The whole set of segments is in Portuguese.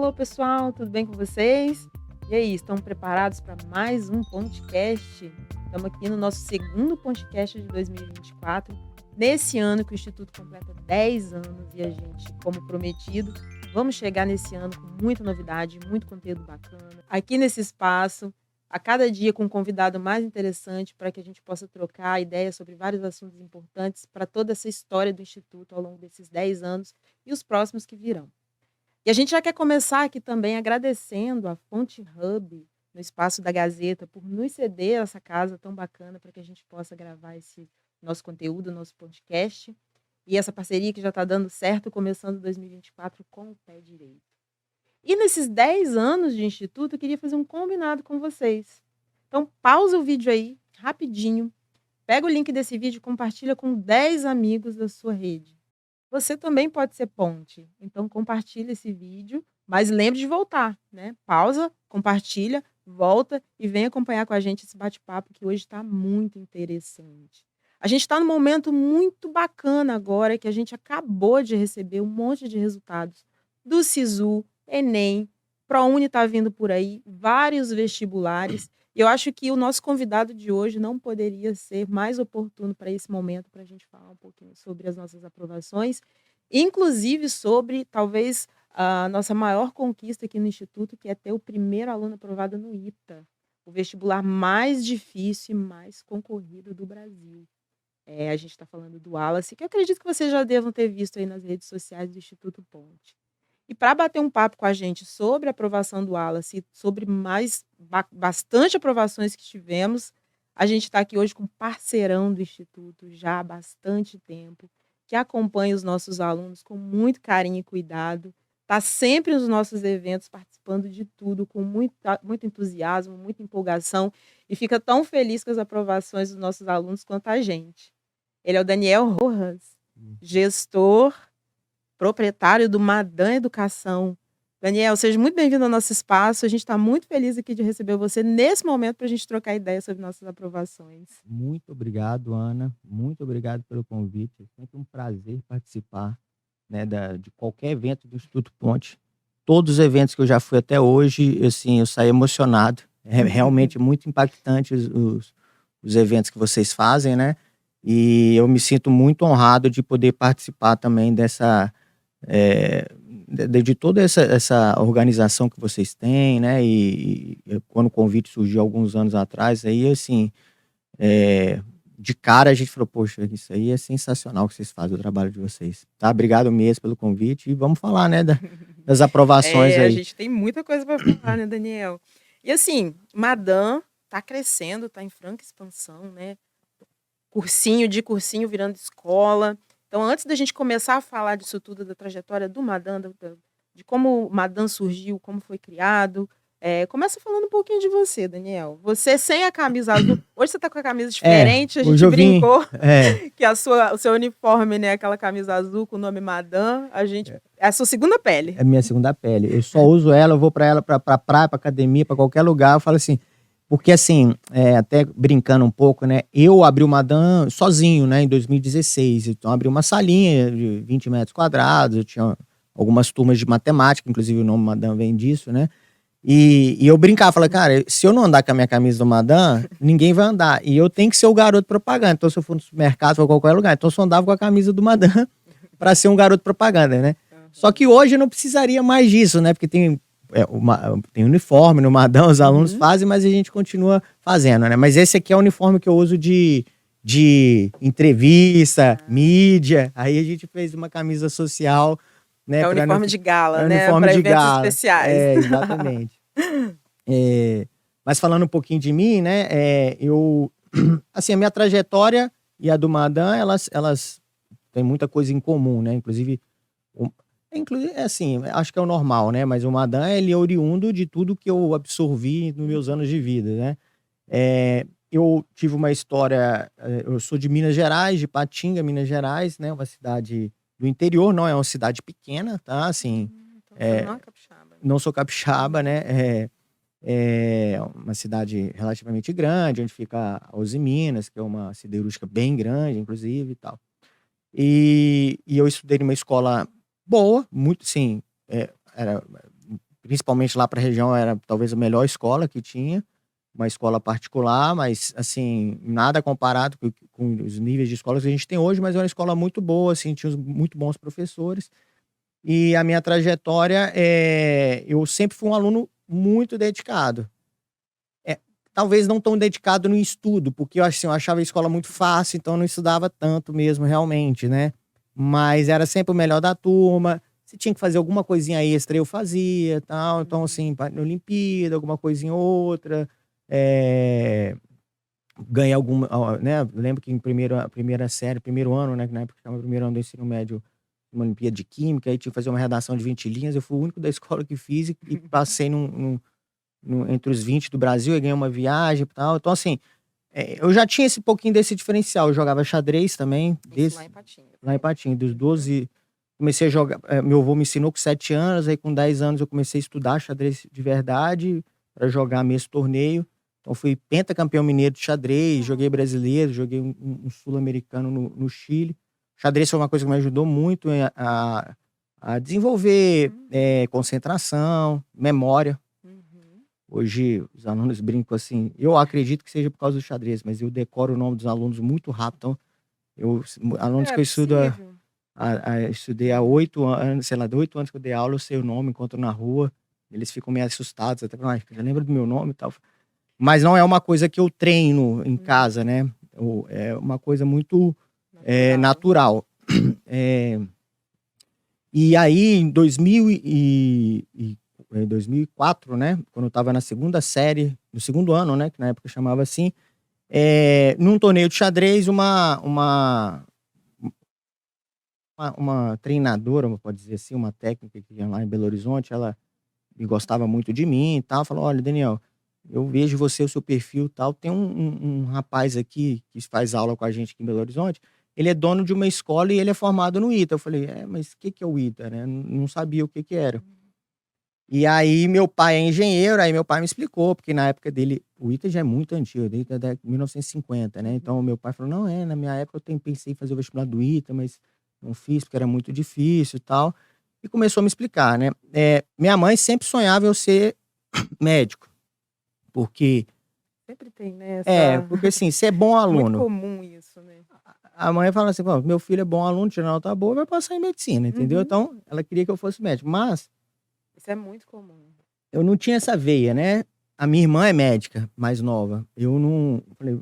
Alô, pessoal, tudo bem com vocês? E aí, estão preparados para mais um podcast? Estamos aqui no nosso segundo podcast de 2024, nesse ano que o Instituto completa 10 anos e a gente, como prometido, vamos chegar nesse ano com muita novidade, muito conteúdo bacana. Aqui nesse espaço, a cada dia com um convidado mais interessante para que a gente possa trocar ideias sobre vários assuntos importantes para toda essa história do Instituto ao longo desses 10 anos e os próximos que virão. E a gente já quer começar aqui também agradecendo a Fonte Hub, no espaço da Gazeta, por nos ceder essa casa tão bacana para que a gente possa gravar esse nosso conteúdo, nosso podcast. E essa parceria que já está dando certo, começando 2024 com o pé direito. E nesses 10 anos de Instituto, eu queria fazer um combinado com vocês. Então, pausa o vídeo aí, rapidinho. Pega o link desse vídeo e compartilha com 10 amigos da sua rede. Você também pode ser ponte. Então, compartilha esse vídeo, mas lembre de voltar, né? Pausa, compartilha, volta e vem acompanhar com a gente esse bate-papo que hoje está muito interessante. A gente está num momento muito bacana agora, que a gente acabou de receber um monte de resultados do SISU, Enem, ProUni está vindo por aí, vários vestibulares. E eu acho que o nosso convidado de hoje não poderia ser mais oportuno para esse momento, para a gente falar um pouquinho sobre as nossas aprovações, inclusive sobre, talvez, a nossa maior conquista aqui no Instituto, que é ter o primeiro aluno aprovado no ITA, o vestibular mais difícil e mais concorrido do Brasil. A gente está falando do Wallace, que eu acredito que vocês já devam ter visto aí nas redes sociais do Instituto Ponte. E para bater um papo com a gente sobre a aprovação do Wallace e sobre bastante aprovações que tivemos, a gente está aqui hoje com um parceirão do Instituto já há bastante tempo, que acompanha os nossos alunos com muito carinho e cuidado, está sempre nos nossos eventos, participando de tudo, com muito entusiasmo, muita empolgação, e fica tão feliz com as aprovações dos nossos alunos quanto a gente. Ele é o Daniel Rojas, gestor, proprietário do Madan Educação. Daniel, seja muito bem-vindo ao nosso espaço. A gente está muito feliz aqui de receber você nesse momento para a gente trocar ideias sobre nossas aprovações. Muito obrigado, Ana. Muito obrigado pelo convite. É sempre um prazer participar, né, de qualquer evento do Instituto Ponte. Todos os eventos que eu já fui até hoje, assim, eu saí emocionado. É realmente muito impactante os eventos que vocês fazem, né? E eu me sinto muito honrado de poder participar também de toda essa organização que vocês têm, né? E quando o convite surgiu alguns anos atrás, aí, assim, de cara a gente falou, poxa, isso aí é sensacional que vocês fazem, o trabalho de vocês, tá? Obrigado mesmo pelo convite e vamos falar, né, das aprovações aí. A gente tem muita coisa para falar, né, Daniel? E assim, Madan tá crescendo, tá em franca expansão, né? Cursinho de virando escola. Então, antes da gente começar a falar disso tudo, da trajetória do Madan, de como o Madan surgiu, como foi criado, começa falando um pouquinho de você, Daniel. Você sem a camisa azul. Hoje você tá com a camisa diferente, a gente brincou que o seu uniforme, né, aquela camisa azul com o nome Madan, é a sua segunda pele. É a minha segunda pele. Eu só uso ela, eu vou pra ela pra praia, pra academia, pra qualquer lugar, eu falo assim, porque assim, até brincando um pouco, né, eu abri o Madan sozinho, né, em 2016, então abri uma salinha de 20 metros quadrados, eu tinha algumas turmas de matemática, inclusive o nome Madan vem disso, né, e eu brincava, falei, cara, se eu não andar com a minha camisa do Madan, ninguém vai andar, e eu tenho que ser o garoto propaganda, então se eu for no supermercado, for qualquer lugar, então eu só andava com a camisa do Madan para ser um garoto propaganda, né. Só que hoje eu não precisaria mais disso, né, porque tem uniforme no Madan, os alunos fazem, mas a gente continua fazendo, né? Mas esse aqui é o uniforme que eu uso de entrevista, mídia. Aí a gente fez uma camisa social, né? É o uniforme de gala, né? Uniforme para de eventos gala. especiais. Exatamente. Mas falando um pouquinho de mim, né? Assim, a minha trajetória e a do Madan, elas têm muita coisa em comum, né? Inclusive, assim, acho que é o normal, né? Mas o Madan, ele é oriundo de tudo que eu absorvi nos meus anos de vida, né? Eu tive uma história, eu sou de Minas Gerais, de Patinga, Minas Gerais, né? Uma cidade do interior, não é uma cidade pequena, tá? Assim, então você não é capixaba. Não sou capixaba, né? É uma cidade relativamente grande, onde fica a Uzi Minas, que é uma siderúrgica bem grande, inclusive, e tal. E eu estudei numa escola boa, muito, sim, era principalmente lá para a região, era talvez a melhor escola que tinha, uma escola particular, mas, assim, nada comparado com os níveis de escolas que a gente tem hoje, mas era uma escola muito boa, assim, tinha muito bons professores. E a minha trajetória, eu sempre fui um aluno muito dedicado. Talvez não tão dedicado no estudo, porque eu achava a escola muito fácil, então eu não estudava tanto mesmo, realmente, né? Mas era sempre o melhor da turma. Se tinha que fazer alguma coisinha extra, eu fazia, tal. Então, assim, na Olimpíada, alguma coisinha ou outra. Ganhei alguma, né? Lembro que em primeira série, primeiro ano, né? Na época que estava primeiro ano do ensino médio, uma Olimpíada de Química, aí tinha que fazer uma redação de 20 linhas. Eu fui o único da escola que fiz e passei entre os 20 do Brasil, e ganhei uma viagem e tal. Então, assim, eu já tinha esse pouquinho desse diferencial. Eu jogava xadrez também. Isso lá em Patinga. Lá em Patinga, dos 12. Comecei a jogar. Meu avô me ensinou com 7 anos, aí com 10 anos eu comecei a estudar xadrez de verdade, para jogar mesmo torneio. Então, fui pentacampeão mineiro de xadrez, joguei brasileiro, joguei um sul-americano no Chile. Xadrez foi uma coisa que me ajudou muito a desenvolver concentração, memória. Hoje, os alunos brincam assim, eu acredito que seja por causa do xadrez, mas eu decoro o nome dos alunos muito rápido. Então, alunos que eu estudo, estudei há 8 anos, sei lá, de 8 anos que eu dei aula, eu sei o nome, encontro na rua, eles ficam meio assustados, até já lembra do meu nome e tal. Mas não é uma coisa que eu treino em casa, né? É uma coisa muito natural. E aí, em 2004, né? Quando eu estava na segunda série, no segundo ano, né? Que na época chamava assim, num torneio de xadrez, uma treinadora, pode dizer assim, uma técnica que ia lá em Belo Horizonte, ela gostava muito de mim e tal, falou: olha, Daniel, eu vejo você, o seu perfil e tal, tem um rapaz aqui que faz aula com a gente aqui em Belo Horizonte, ele é dono de uma escola e ele é formado no ITA. Eu falei, mas o que é o ITA, né? Não sabia o que era. E aí meu pai é engenheiro, aí meu pai me explicou, porque na época dele, o ITA já é muito antigo, o ITA é de 1950, né? Então meu pai falou, não, na minha época eu pensei em fazer o vestibular do ITA, mas não fiz porque era muito difícil e tal. E começou a me explicar, né? Minha mãe sempre sonhava eu ser médico, porque... Sempre tem, né? Porque assim, você é bom aluno. Muito comum isso, né? A mãe fala assim, meu filho é bom aluno, tira nota boa, vai passar em medicina, entendeu? Então, ela queria que eu fosse médico, mas... Isso é muito comum. Eu não tinha essa veia, né? A minha irmã é médica, mais nova. Eu não... Falei,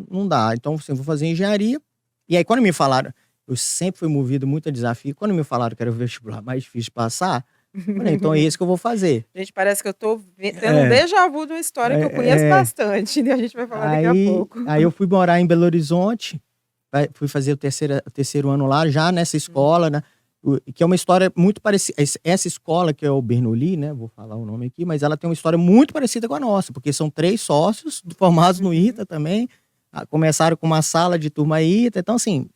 não dá. Então, assim, eu vou fazer engenharia. E aí, quando me falaram... Eu sempre fui movido muito a desafio. Quando me falaram que era o vestibular mais difícil de passar, eu falei, então é isso que eu vou fazer. Gente, parece que eu tô tendo um déjà vu de uma história que eu conheço bastante, né? A gente vai falar daqui a pouco. Aí eu fui morar em Belo Horizonte, fui fazer o terceiro ano lá, já nessa escola, né? Que é uma história muito parecida. Essa escola, que é o Bernoulli, né? Vou falar o nome aqui, mas ela tem uma história muito parecida com a nossa, porque são 3 sócios formados no ITA também. Começaram com uma sala de turma ITA, então, assim,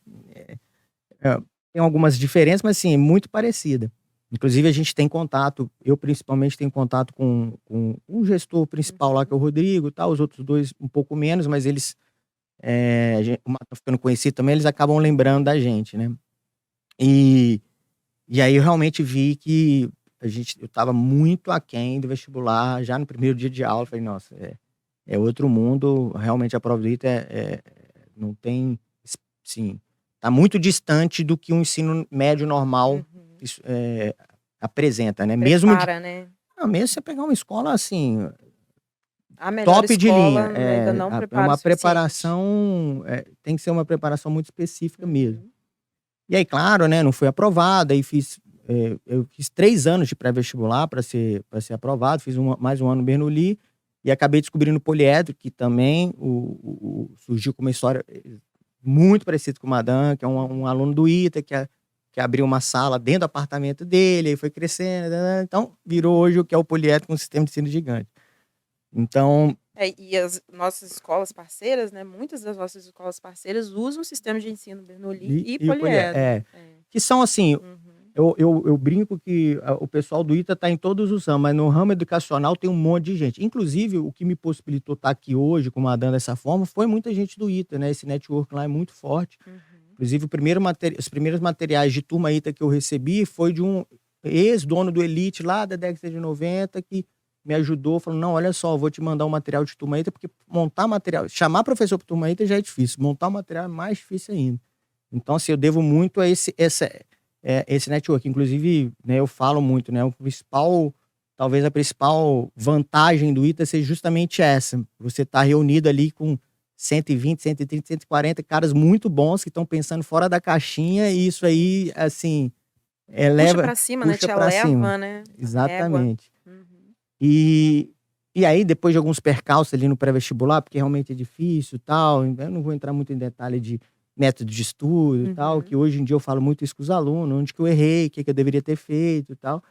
tem algumas diferenças, mas, assim, é muito parecida. Inclusive, a gente tem contato, eu principalmente tenho contato com o gestor principal lá, que é o Rodrigo, tá? Os outros 2 um pouco menos, mas eles, tá ficando conhecido também, eles acabam lembrando da gente, né? E aí eu realmente vi que eu estava muito aquém do vestibular, já no primeiro dia de aula, falei, nossa, é outro mundo, realmente a prova do ITA não tem, sim, tá muito distante do que um ensino médio normal apresenta, né? Prepara, né? Mesmo você pegar uma escola assim, a melhor top de linha, ainda não prepara uma o suficiente. preparação, tem que ser uma preparação muito específica mesmo. E aí, claro, né, não fui aprovado, aí eu fiz 3 anos de pré-vestibular para ser aprovado, fiz mais um ano no Bernoulli, e acabei descobrindo o poliedro, que também surgiu com uma história muito parecida com o Madan, que é um aluno do ITA, que abriu uma sala dentro do apartamento dele, aí foi crescendo, então virou hoje o que é o poliedro com um sistema de ensino gigante. Então... e as nossas escolas parceiras, né? Muitas das nossas escolas parceiras usam o sistema de ensino Bernoulli e poliedro. Que são assim, eu brinco que o pessoal do ITA está em todos os ramos, mas no ramo educacional tem um monte de gente. Inclusive, o que me possibilitou estar aqui hoje com o Madan dessa forma foi muita gente do ITA, né? Esse network lá é muito forte. Inclusive, os primeiros materiais de turma ITA que eu recebi foi de um ex-dono do Elite lá da década de 90 que me ajudou, falou, não, olha só, eu vou te mandar um material de Turma ITA, porque montar material, chamar professor para Turma ITA já é difícil, montar um material é mais difícil ainda. Então, assim, eu devo muito a esse network. Inclusive, né, eu falo muito, né, talvez a principal vantagem do ITA seja justamente essa. Você tá reunido ali com 120, 130, 140 caras muito bons que estão pensando fora da caixinha e isso aí, assim, puxa pra cima, né? Te eleva, né? Exatamente. E aí, depois de alguns percalços ali no pré-vestibular, porque realmente é difícil e tal, eu não vou entrar muito em detalhe de método de estudo e tal, que hoje em dia eu falo muito isso com os alunos, onde que eu errei, o que eu deveria ter feito e tal.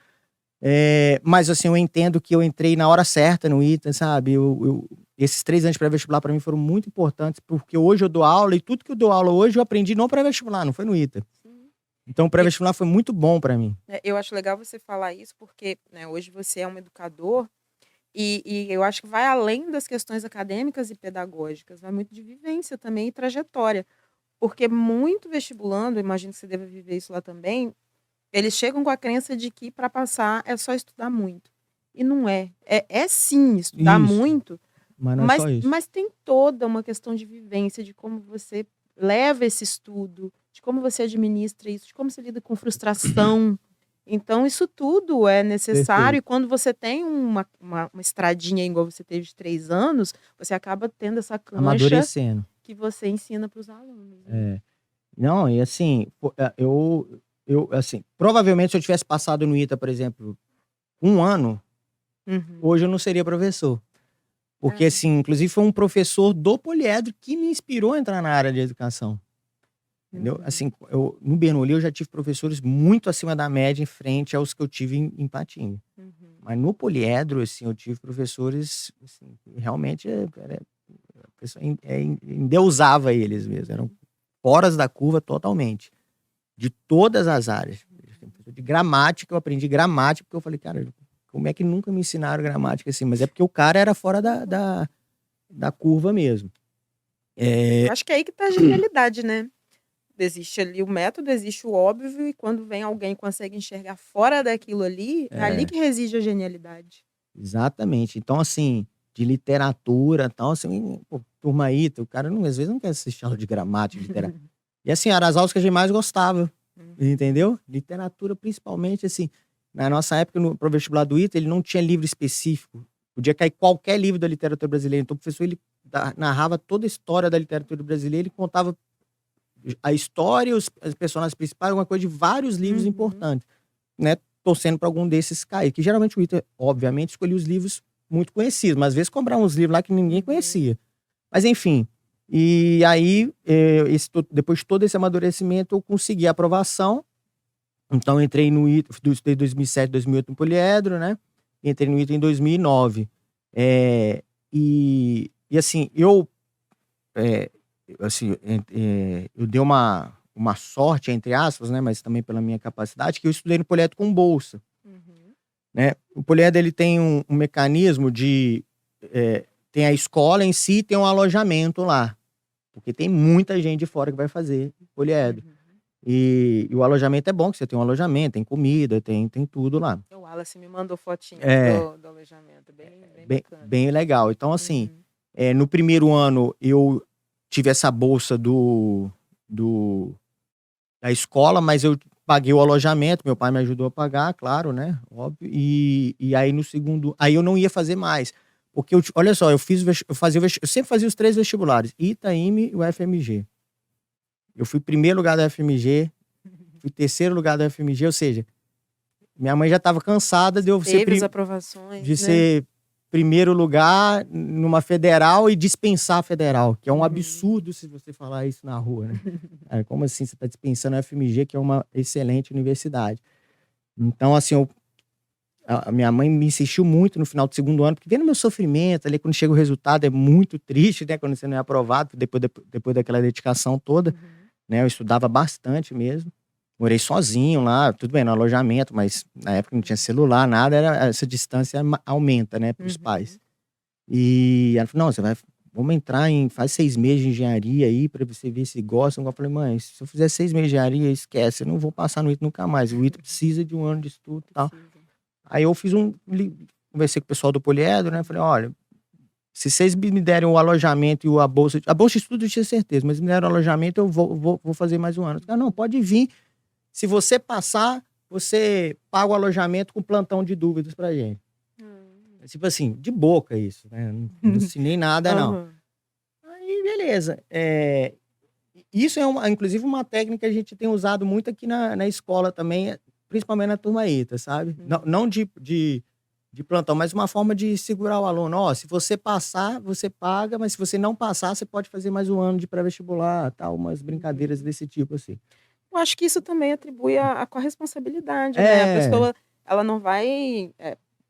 Mas, assim, eu entendo que eu entrei na hora certa no ITA, sabe? Esses 3 anos de pré-vestibular para mim foram muito importantes, porque hoje eu dou aula e tudo que eu dou aula hoje eu aprendi no pré-vestibular, não foi no ITA. Então, o pré-vestibular foi muito bom para mim. Eu acho legal você falar isso, porque, né, hoje você é um educador e eu acho que vai além das questões acadêmicas e pedagógicas, vai muito de vivência também e trajetória. Porque muito vestibulando, imagino que você deva viver isso lá também, eles chegam com a crença de que para passar é só estudar muito. E não é. É sim estudar Isso. muito, Mas não é só isso. mas tem toda uma questão de vivência, de como você leva esse estudo, de como você administra isso, de como você lida com frustração. Então, isso tudo é necessário. Perfeito. E quando você tem uma estradinha igual você teve de 3 anos, você acaba tendo essa cancha Amadurecendo. que você ensina para os alunos. Né? Não, e assim, assim, provavelmente se eu tivesse passado no ITA, por exemplo, 1 ano, hoje eu não seria professor. Porque, assim, inclusive foi um professor do Poliedro que me inspirou a entrar na área de educação. Entendeu? Assim, no Bernoulli eu já tive professores muito acima da média em frente aos que eu tive em Patinga. Mas no Poliedro, assim, eu tive professores, assim, que realmente endeusava eles mesmo. Eram foras da curva totalmente. De todas as áreas. De gramática, eu aprendi gramática, porque eu falei, cara, como é que nunca me ensinaram gramática assim? Mas é porque o cara era fora da curva mesmo. Acho que é aí que tá a genialidade, né? Existe ali o método, existe o óbvio, e quando vem alguém que consegue enxergar fora daquilo ali, é ali que reside a genialidade. Exatamente. Então, assim, de literatura e tal, assim, pô, Turma aí, o cara às vezes não quer assistir aula de gramática, de literatura. E assim, eram as aulas que a gente mais gostava, entendeu? Literatura, principalmente, assim, na nossa época, no vestibular do ITA, ele não tinha livro específico. Podia cair qualquer livro da literatura brasileira. Então, o professor, ele narrava toda a história da literatura brasileira, ele contava a história, os personagens principais, alguma coisa de vários livros importantes, né? Torcendo para algum desses cair. Que geralmente o ITA, obviamente, escolhia os livros muito conhecidos, mas às vezes comprava uns livros lá que ninguém conhecia. Mas, enfim. E aí, depois de todo esse amadurecimento, eu consegui a aprovação. Então, eu entrei no ITA, estudei 2007, 2008 no Poliedro, né? Entrei no ITA em 2009. E assim, eu dei uma sorte, entre aspas, né? Mas também pela minha capacidade, que eu estudei no Poliedro com bolsa. Né? O Poliedro, ele tem um mecanismo de... tem a escola em si, tem um alojamento lá. Porque tem muita gente de fora que vai fazer Poliedro. E o alojamento é bom, que você tem um alojamento, tem comida, tem tudo lá. O Wallace me mandou fotinho do alojamento, bem bacana. Bem legal. Então, assim, no primeiro ano eu tive essa bolsa da escola, mas eu paguei o alojamento, meu pai me ajudou a pagar, claro, né? Óbvio. E aí no segundo... Aí eu não ia fazer mais. Porque, olha só, eu sempre fazia os 3 vestibulares. ITA, IME e o FMG. Eu fui primeiro lugar da FMG, fui terceiro lugar da FMG, ou seja, minha mãe já estava cansada de eu ser primeiro lugar numa federal e dispensar a federal, que é um absurdo se você falar isso na rua, né? Como assim você está dispensando a FMG, que é uma excelente universidade? Então, assim, a minha mãe me insistiu muito no final do segundo ano, porque vendo meu sofrimento ali, quando chega o resultado, é muito triste, né? Quando você não é aprovado, depois daquela dedicação toda, né? Eu estudava bastante mesmo. Morei sozinho lá, tudo bem, no alojamento, mas na época não tinha celular, nada, essa distância aumenta, né, para os pais. E ela falou, não, você vai vamos entrar faz 6 meses de engenharia aí pra você ver se gosta. Eu falei, mãe, se eu fizer 6 meses de engenharia, esquece, eu não vou passar no ITA nunca mais. O ITA precisa de um ano de estudo e tal. Aí eu conversei com o pessoal do Poliedro, né? Falei, olha, se vocês me derem o alojamento e a bolsa de estudo eu tinha certeza, mas me deram o alojamento, eu vou fazer mais um ano. Eu falei, não, pode vir. Se você passar, você paga o alojamento com plantão de dúvidas pra gente. Tipo assim, de boca isso, né? Não assinei nada, não. Aí, beleza. Isso é, inclusive, uma técnica que a gente tem usado muito aqui na escola também, principalmente na turma ITA, sabe? Não de plantão, mas uma forma de segurar o aluno. Ó, se você passar, você paga, mas se você não passar, você pode fazer mais um ano de pré-vestibular, tal, umas brincadeiras desse tipo, assim. Eu acho que isso também atribui a corresponsabilidade, né? A pessoa, ela não vai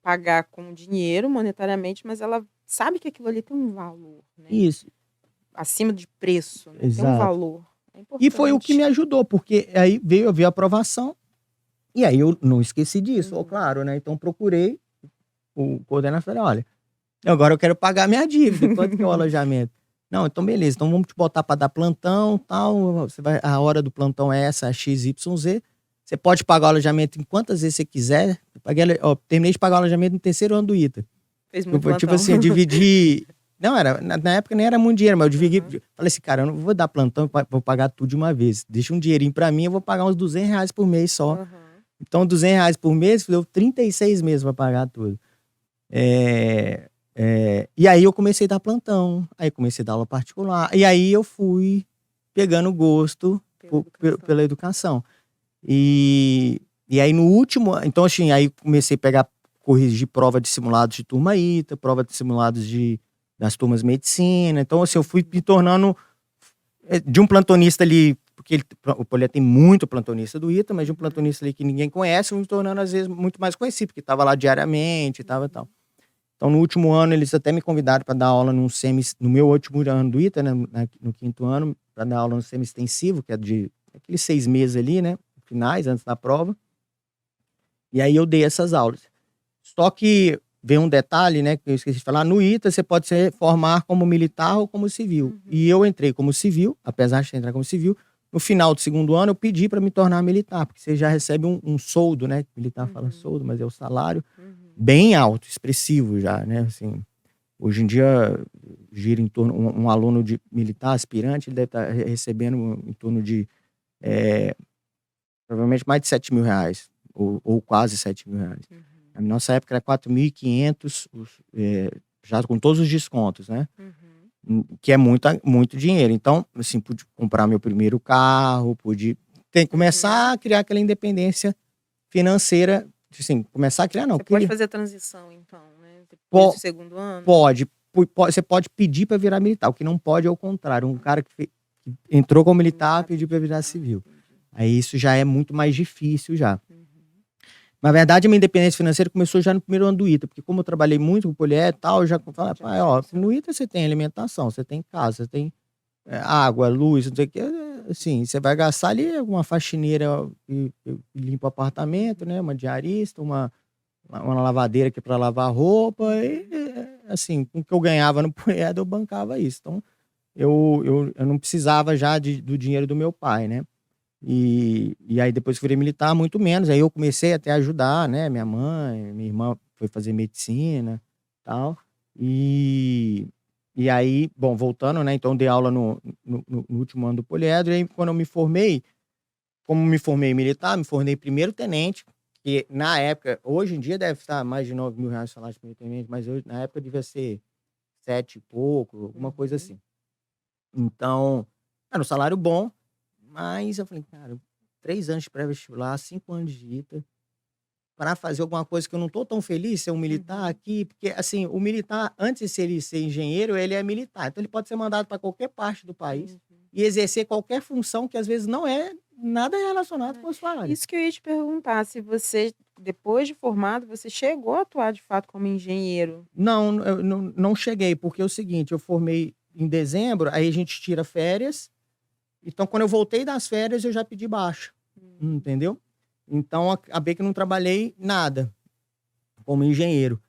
pagar com dinheiro monetariamente, mas ela sabe que aquilo ali tem um valor, né? Isso. Acima de preço, né? Exato. Tem um valor. É importante. E foi o que me ajudou, porque aí veio a aprovação, e aí eu não esqueci disso, claro, né? Então procurei o coordenador e falei, olha, agora eu quero pagar minha dívida, quanto que é o alojamento? Não, então beleza, então vamos te botar para dar plantão, tal, a hora do plantão é essa, XYZ, você pode pagar o alojamento em quantas vezes você quiser. Terminei de pagar o alojamento no terceiro ano do ITA. Fez muito plantão. Tipo assim, eu dividi... Não, na época nem era muito dinheiro, mas eu dividi... Falei assim, cara, eu não vou dar plantão, vou pagar tudo de uma vez. Deixa um dinheirinho pra mim, eu vou pagar uns R$200 por mês só. Então, R$200 por mês, deu 36 meses pra pagar tudo. E aí eu comecei a dar plantão, aí comecei a dar aula particular, e aí eu fui pegando gosto pela educação. E aí no último, então assim, aí comecei a pegar, corrigir prova de simulados de turma ITA, prova de simulados das turmas medicina, então assim, eu fui me tornando de um plantonista ali, porque o Poliedro tem muito plantonista do ITA, mas de um plantonista ali que ninguém conhece, eu me tornando às vezes muito mais conhecido, porque estava lá diariamente e tal e tal. Então, no último ano, eles até me convidaram para dar aula no meu último ano do ITA, né, no 5º ano, para dar aula no semi-extensivo, que é de aqueles 6 meses ali, né, finais, antes da prova. E aí eu dei essas aulas. Só que vem um detalhe, né, que eu esqueci de falar, no ITA você pode se formar como militar ou como civil. E eu entrei como civil, apesar de entrar como civil. No final do 2º ano, eu pedi para me tornar militar, porque você já recebe um soldo, né, militar fala soldo, mas é o salário, bem alto, expressivo já, né, assim, hoje em dia gira em torno, um aluno de militar, aspirante, ele deve estar recebendo em torno de, provavelmente mais de R$7.000, ou quase R$7.000. Na nossa época era 4.500, já com todos os descontos, né, que é muito dinheiro. Então, assim, pude comprar meu primeiro carro, pude começar a criar aquela independência financeira. Assim, começar a criar, não. Você pode fazer a transição, então, né? Depois do 2º ano? Pode. Você pode pedir para virar militar. O que não pode é o contrário. Um cara que entrou como militar pedir para virar civil. Aí isso já é muito mais difícil já. Na verdade, a minha independência financeira começou já no 1º ano do ITA, porque como eu trabalhei muito com Poliedro e tal, eu já falei, no ITA você tem alimentação, você tem casa, você tem água, luz, não sei o que, assim, você vai gastar ali uma faxineira que limpa o apartamento, né, uma diarista, uma lavadeira aqui para lavar roupa, e assim, com o que eu ganhava no Poliedro, eu bancava isso. Então, eu não precisava já do dinheiro do meu pai, né. E aí depois que virei militar, muito menos. Aí eu comecei até a ajudar, né? Minha mãe, minha irmã foi fazer medicina e tal. E aí, bom, voltando, né? Então dei aula no último ano do Poliedro. E aí quando eu me formei, como me formei militar, me formei primeiro tenente, que na época, hoje em dia deve estar mais de R$9.000 o salário de primeiro tenente, mas na época devia ser 7 e pouco, alguma coisa assim. Então, era um salário bom. Mas eu falei, cara, 3 anos de pré-vestibular, 5 anos de ITA, para fazer alguma coisa que eu não tô tão feliz, ser um militar aqui, porque assim, o militar, antes de ele ser engenheiro, ele é militar. Então ele pode ser mandado para qualquer parte do país e exercer qualquer função que às vezes não é nada relacionado com a sua área. Isso que eu ia te perguntar, se você, depois de formado, você chegou a atuar de fato como engenheiro? Não, eu não cheguei, porque é o seguinte, eu formei em dezembro, aí a gente tira férias. Então, quando eu voltei das férias, eu já pedi baixa, entendeu? Então, acabei que não trabalhei nada como engenheiro.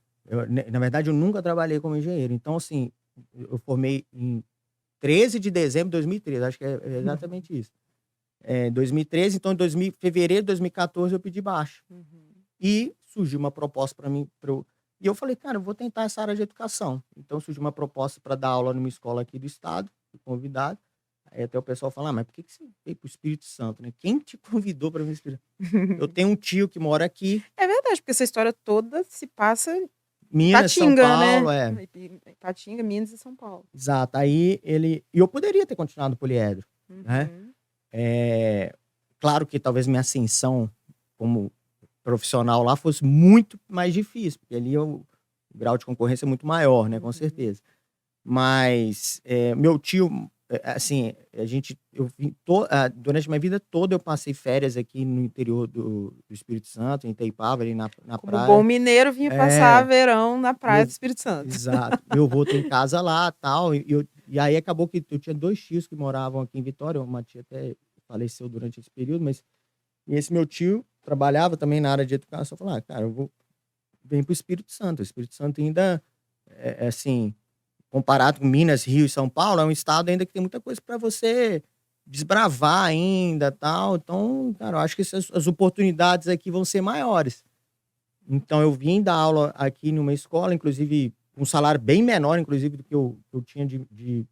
Na verdade, eu nunca trabalhei como engenheiro. Então, assim, Eu formei em 13 de dezembro de 2013, acho que é exatamente isso. 2013, então em fevereiro de 2014 eu pedi baixa. E surgiu uma proposta para mim, e eu falei, cara, eu vou tentar essa área de educação. Então surgiu uma proposta para dar aula numa escola aqui do estado, fui convidado. Aí até o pessoal fala, mas por que você veio pro Espírito Santo, né? Quem te convidou para vir pro Espírito Santo? Eu tenho um tio que mora aqui. É verdade, porque essa história toda se passa em Minas, São Ipatinga, Paulo, né? Ipatinga, Minas e São Paulo. Exato. Aí e eu poderia ter continuado poliedro, né? Claro que talvez minha ascensão como profissional lá fosse muito mais difícil, porque ali o grau de concorrência é muito maior, né? Com certeza. Mas meu tio, assim, durante minha vida toda eu passei férias aqui no interior do Espírito Santo, em Itaipava, ali na Como praia. bom mineiro, vinha passar verão na praia do Espírito Santo. Exato. Meu avô tem casa lá e tal. E aí acabou que eu tinha 2 tios que moravam aqui em Vitória. Uma tia até faleceu durante esse período, mas e esse meu tio trabalhava também na área de educação. Eu falei, cara, eu venho para o Espírito Santo. O Espírito Santo ainda, assim, comparado com Minas, Rio e São Paulo, é um estado ainda que tem muita coisa para você desbravar ainda tal. Então, cara, eu acho que as oportunidades aqui vão ser maiores. Então, eu vim dar aula aqui numa escola, inclusive, um salário bem menor, inclusive, do que eu tinha de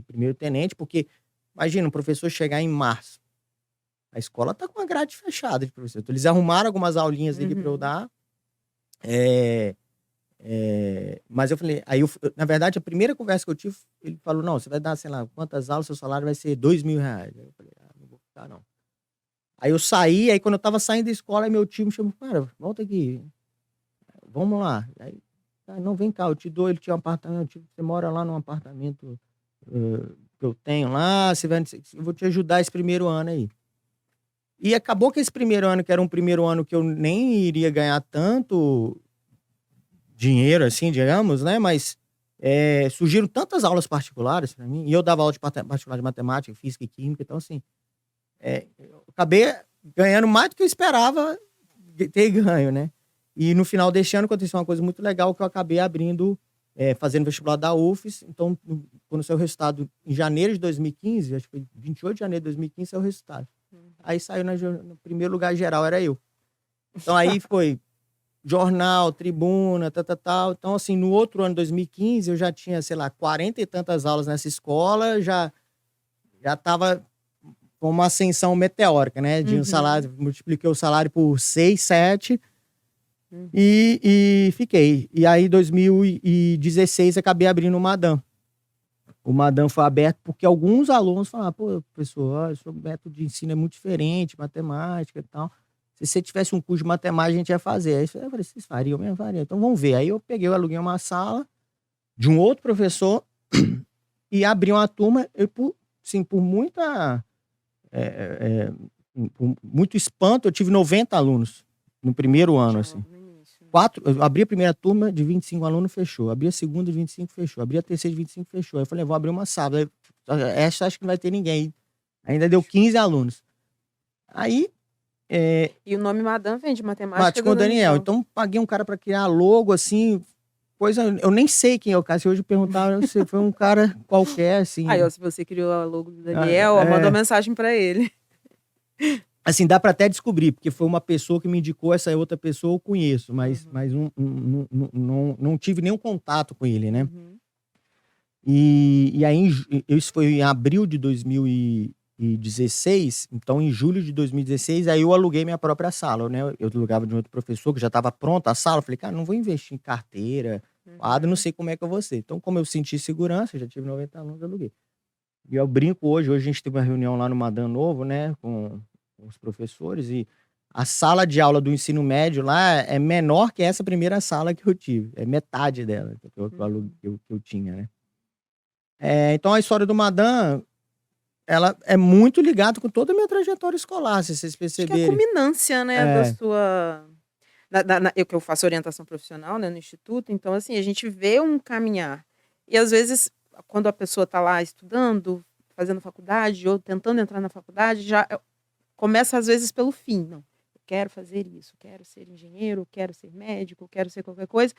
primeiro tenente, porque, imagina, um professor chegar em março, a escola tá com uma grade fechada de professor. Então, eles arrumaram algumas aulinhas aqui para eu dar. Mas eu falei, na verdade, a primeira conversa que eu tive, ele falou, não, você vai dar, sei lá, quantas aulas, seu salário vai ser R$2.000. Aí eu falei, não vou ficar, não. Aí eu saí, aí quando eu tava saindo da escola, aí meu tio me chamou, cara, volta aqui, vamos lá. Aí, cara, não, vem cá, eu te dou, ele tinha um apartamento, você mora lá num apartamento que eu tenho lá, eu vou te ajudar esse primeiro ano aí. E acabou que esse primeiro ano, que era um primeiro ano que eu nem iria ganhar tanto dinheiro, assim, digamos, né? Mas surgiram tantas aulas particulares para mim, e eu dava aula de particular de matemática, física e química, então, assim, eu acabei ganhando mais do que eu esperava ter ganho, né? E no final deste ano aconteceu uma coisa muito legal, que eu acabei abrindo, fazendo vestibular da UFES. Então, quando saiu o resultado em janeiro de 2015, acho que foi 28 de janeiro de 2015, saiu o resultado. Aí saiu no primeiro lugar geral, era eu. Então aí foi jornal, tribuna, tal. Então, assim, no outro ano, 2015, eu já tinha, sei lá, 40 e tantas aulas nessa escola, já estava com uma ascensão meteórica, né? De um salário, multipliquei o salário por 6, 7 e fiquei. E aí, em 2016, acabei abrindo o Madam. O Madam foi aberto porque alguns alunos falaram, pô, professor, o seu método de ensino é muito diferente, matemática e tal. Se você tivesse um curso de matemática, a gente ia fazer. Aí eu falei, vocês fariam? Eu faria. Então vamos ver. Aí eu aluguei uma sala de um outro professor e abri uma turma. Por muito espanto, eu tive 90 alunos no primeiro ano, assim. Eu abri a primeira turma de 25 alunos, fechou. Abri a segunda de 25, fechou. Abri a terceira de 25, fechou. Aí eu falei, vou abrir uma sala. Essa acho que não vai ter ninguém. Ainda deu 15 alunos. Aí... E o nome Madam vem de matemática com o Daniel. Então, paguei um cara para criar logo, assim, coisa... Eu nem sei quem é o cara. Se hoje perguntaram, se foi um cara qualquer, assim. Aí, ó, se você criou a logo do Daniel, mandou mensagem para ele. Assim, dá para até descobrir, porque foi uma pessoa que me indicou, essa outra pessoa eu conheço, mas não tive nenhum contato com ele, né? E aí, isso foi em abril de 2016, então em julho de 2016, aí eu aluguei minha própria sala, né? Eu alugava de um outro professor que já estava pronta a sala, eu falei, cara, não vou investir em carteira, quadro, não sei como é que eu vou ser. Então, como eu senti segurança, já tive 90 alunos, eu aluguei. E eu brinco hoje a gente teve uma reunião lá no Madam Novo, né, com os professores, e a sala de aula do ensino médio lá é menor que essa primeira sala que eu tive, é metade dela que eu tinha, né? Então a história do Madam, ela é muito ligada com toda a minha trajetória escolar, se vocês perceberem. Acho que é a culminância, né, da sua... eu faço orientação profissional, né, no Instituto, então, assim, a gente vê um caminhar. E, às vezes, quando a pessoa está lá estudando, fazendo faculdade, ou tentando entrar na faculdade, já começa, às vezes, pelo fim. Não, eu quero fazer isso, quero ser engenheiro, quero ser médico, quero ser qualquer coisa.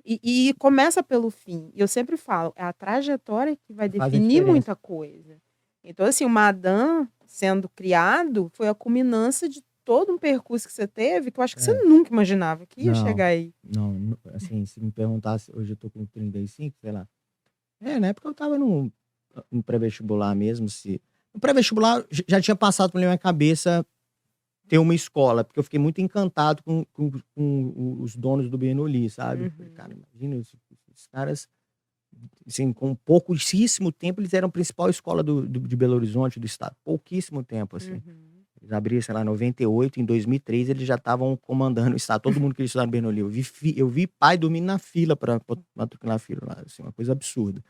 E começa pelo fim. E eu sempre falo, é a trajetória que vai Faz a definir diferença. muita coisa. Então, assim, o Madan sendo criado foi a culminância de todo um percurso que você teve, que eu acho que você É. nunca imaginava que ia Não, chegar aí. não, assim, se me perguntasse, hoje eu tô com 35, sei lá. Na época eu tava no pré-vestibular mesmo, se no pré-vestibular já tinha passado pela minha cabeça ter uma escola, porque eu fiquei muito encantado com os donos do Bernoulli, sabe? Eu falei, cara, imagina esses caras, assim, com pouquíssimo tempo, eles eram a principal escola de Belo Horizonte, do estado. Pouquíssimo tempo, assim. Eles abriram, sei lá, em 98, em 2003 eles já estavam comandando o estado. Todo mundo queria estudar no Bernoulli. Eu vi pai dormindo na fila para matricular filho lá, assim, uma coisa absurda.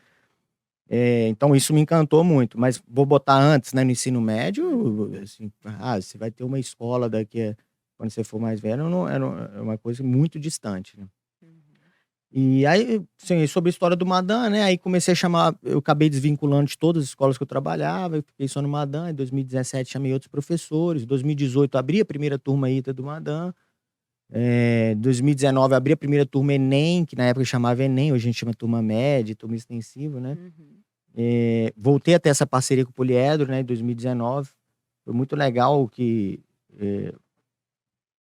Então isso me encantou muito, mas vou botar antes, né, no ensino médio, assim, você vai ter uma escola quando você for mais velho, não, é uma coisa muito distante, né? E aí, assim, sobre a história do Madan, né, aí comecei a chamar, eu acabei desvinculando de todas as escolas que eu trabalhava, eu fiquei só no Madan, em 2017 chamei outros professores, em 2018 abri a primeira turma ITA do Madan, em 2019 abri a primeira turma Enem, que na época chamava Enem, hoje a gente chama turma média, turma extensiva, né? Voltei a ter essa parceria com o Poliedro, né, em 2019. Foi muito legal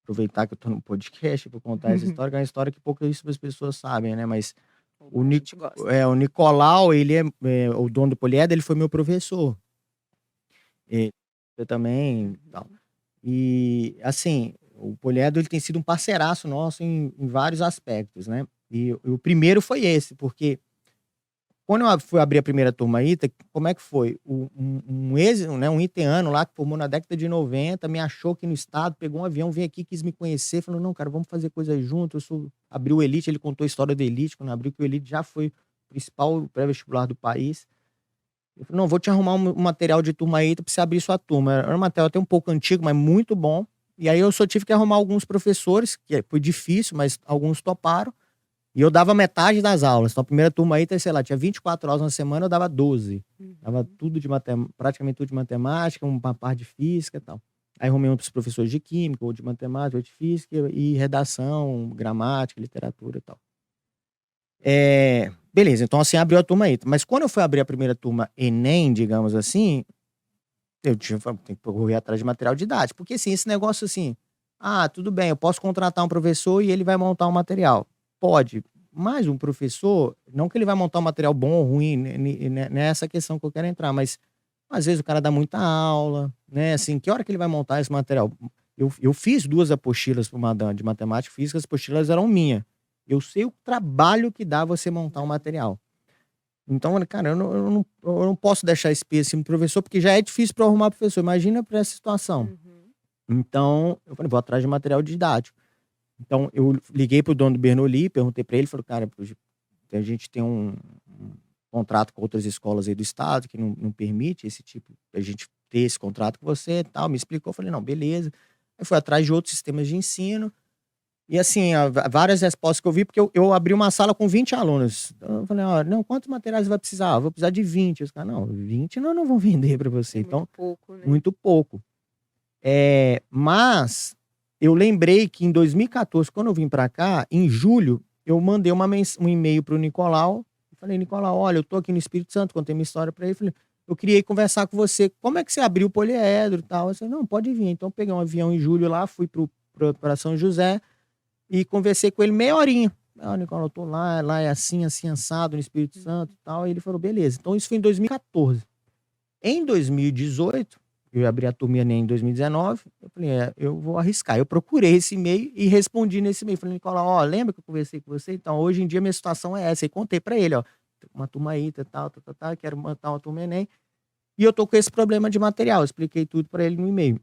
aproveitar que eu tô no podcast para contar essa história, que é uma história que pouquíssimas pessoas sabem, né? Mas o A gente gosta. o Nicolau, ele é o dono do Poliedro, ele foi meu professor. Eu também, tal. E, assim, o Poliedro, ele tem sido um parceiraço nosso em vários aspectos, né? E o primeiro foi esse, porque quando eu fui abrir a primeira turma ITA, como é que foi? Um iteano lá que formou na década de 90, me achou aqui no estado, pegou um avião, veio aqui, quis me conhecer, falou, não, cara, vamos fazer coisa junto. Abriu o Elite, ele contou a história do Elite, quando abriu, que o Elite já foi o principal pré-vestibular do país. Eu falei, não, vou te arrumar um material de turma ITA pra você abrir sua turma. Era um material até um pouco antigo, mas muito bom. E aí eu só tive que arrumar alguns professores, que foi difícil, mas alguns toparam. E eu dava metade das aulas. Então, a primeira turma aí, sei lá, tinha 24 aulas na semana, eu dava 12. Dava tudo praticamente tudo de matemática, uma parte de física e tal. Aí arrumei uns professores de química, ou de matemática, ou de física, e redação, gramática, literatura e tal. Beleza, então assim, abriu a turma aí. Mas quando eu fui abrir a primeira turma Enem, digamos assim, eu tinha que correr atrás de material didático. Porque assim, esse negócio assim, tudo bem, eu posso contratar um professor e ele vai montar um material. Pode, mas um professor, não que ele vai montar um material bom ou ruim, nessa questão que eu quero entrar, mas às vezes o cara dá muita aula, né? Assim, que hora que ele vai montar esse material? Eu fiz 2 apostilas para uma de matemática e física, as apostilas eram minhas. Eu sei o trabalho que dá você montar um material. Então, cara, eu não posso deixar esse peso assim pro professor, porque já é difícil para arrumar professor. Imagina para essa situação. Então, eu falei, vou atrás de material didático. Então, eu liguei pro dono do Bernoulli, perguntei para ele, falou, cara, a gente tem um contrato com outras escolas aí do estado que não permite esse tipo, a gente ter esse contrato com você e tal. Me explicou, eu falei, não, beleza. Aí fui atrás de outros sistemas de ensino. E assim, várias respostas que eu vi, porque eu abri uma sala com 20 alunos. Então, eu falei, não, quantos materiais você vai precisar? Eu vou precisar de 20. Os caras, não, 20 não vão vender para você. Então, muito pouco, né? muito pouco. Mas eu lembrei que em 2014, quando eu vim para cá, em julho, eu mandei um e-mail pro Nicolau. Falei, Nicolau, olha, eu tô aqui no Espírito Santo, contei minha história para ele. Falei, eu queria ir conversar com você. Como é que você abriu o poliedro e tal? Eu falei, não, pode vir. Então, eu peguei um avião em julho lá, fui para São José. E conversei com ele meia horinha. Nicolau, eu tô lá é assim, assim, assado, no Espírito Santo e tal. E ele falou, beleza. Então, isso foi em 2014. Em 2018, eu abri a turma Enem em 2019. Eu falei, eu vou arriscar. Eu procurei esse e-mail e respondi nesse e-mail. Falei, Nicolau, lembra que eu conversei com você? Então, hoje em dia, minha situação é essa. E contei pra ele, uma turma aí, tal, quero montar uma turma Enem. E eu tô com esse problema de material. Eu expliquei tudo pra ele no e-mail.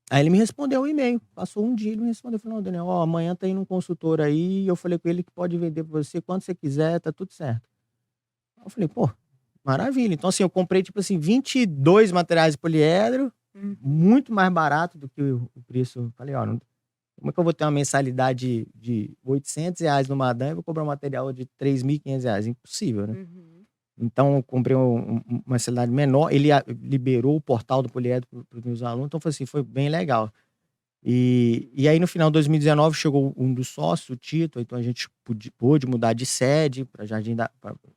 Aí ele me respondeu o e-mail, passou um dia, ele me respondeu, falou, não, Daniel, amanhã tá indo um consultor aí, eu falei com ele que pode vender pra você quando você quiser, tá tudo certo. Eu falei, pô, maravilha. Então assim, eu comprei tipo assim, 22 materiais de poliedro, muito mais barato do que o preço. Eu falei, como é que eu vou ter uma mensalidade de R$800 no Madan e vou cobrar um material de R$3.500? Impossível, né? Então, eu comprei uma mensalidade menor. Ele liberou o portal do Poliedro para os meus alunos. Então, foi assim, foi bem legal. E aí, no final de 2019, chegou um dos sócios, o Tito, então a gente pôde mudar de sede para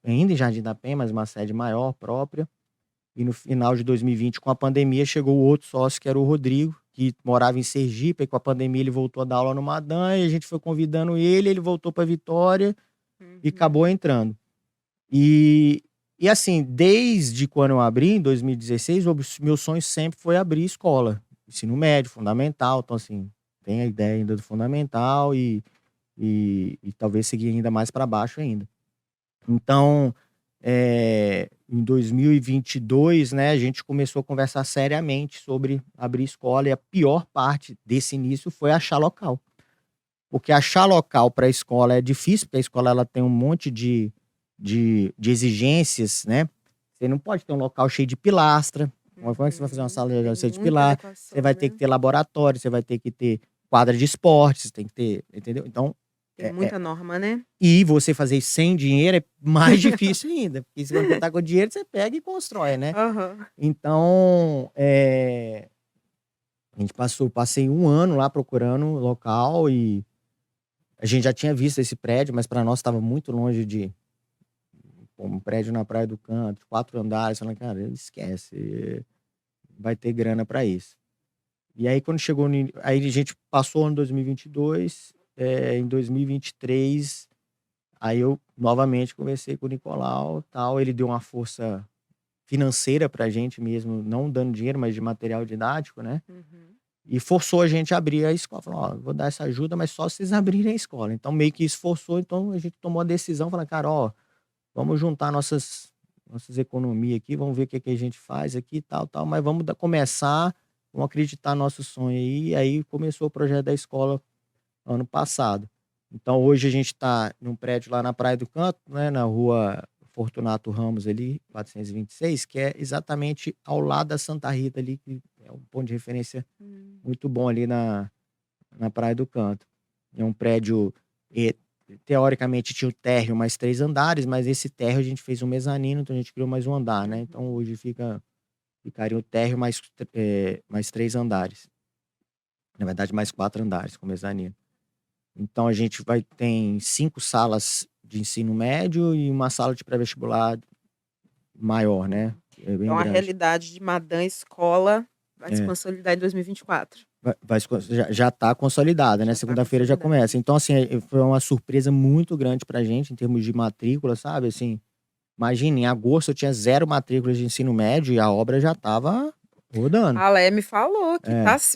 ainda em Jardim da Penha, mas uma sede maior, própria. E no final de 2020, com a pandemia, chegou o outro sócio, que era o Rodrigo, que morava em Sergipe, e com a pandemia ele voltou a dar aula no Madan, e a gente foi convidando ele voltou para Vitória e acabou entrando. E assim, desde quando eu abri, em 2016, o meu sonho sempre foi abrir escola. Ensino médio, fundamental. Então, assim, tem a ideia ainda do fundamental e talvez seguir ainda mais para baixo ainda. Então, em 2022, né, a gente começou a conversar seriamente sobre abrir escola, e a pior parte desse início foi achar local. Porque achar local para a escola é difícil, porque a escola ela tem um monte de exigências, né? Você não pode ter um local cheio de pilastra. Como é que você vai fazer uma sala cheia de pilastra? Você vai ter que ter laboratório, você vai ter que ter quadra de esportes, tem que ter, entendeu? Então, tem muita norma, né? E você fazer isso sem dinheiro é mais difícil ainda. Porque se você tá com dinheiro, você pega e constrói, né? Então, a gente passei um ano lá procurando um local, e a gente já tinha visto esse prédio, mas para nós estava muito longe de um prédio na Praia do Canto, 4 andares. Falando, cara, esquece, vai ter grana para isso. E aí, quando chegou, aí a gente passou o ano 2022, em 2023, aí eu novamente conversei com o Nicolau, tal, ele deu uma força financeira pra gente mesmo, não dando dinheiro, mas de material didático, né? E forçou a gente a abrir a escola. Falou, ó, vou dar essa ajuda, mas só se vocês abrirem a escola. Então, meio que isso forçou, então a gente tomou a decisão, falando, cara, ó, vamos juntar nossas economias aqui, vamos ver o que a gente faz aqui, tal, mas vamos começar, vamos acreditar no nosso sonho aí. E aí começou o projeto da escola ano passado. Então, hoje a gente está num prédio lá na Praia do Canto, né, na rua Fortunato Ramos ali, 426, que é exatamente ao lado da Santa Rita ali, que é um ponto de referência muito bom ali na Praia do Canto. É um prédio, teoricamente tinha o térreo mais 3 andares, mas esse térreo a gente fez um mezanino, então a gente criou mais um andar, né? Então hoje ficaria o térreo mais 3 andares. Na verdade, mais 4 andares com mezanino. Então a gente tem 5 salas de ensino médio e uma sala de pré-vestibular maior, né? É bem Então, a grande. realidade de Madan Escola vai se consolidar em 2024. Já está consolidada, né? Segunda-feira já começa. Então, assim, foi uma surpresa muito grande pra gente em termos de matrícula, sabe? Assim, imagine, em agosto eu tinha 0 matrículas de ensino médio e a obra já estava rodando. A Lé me falou que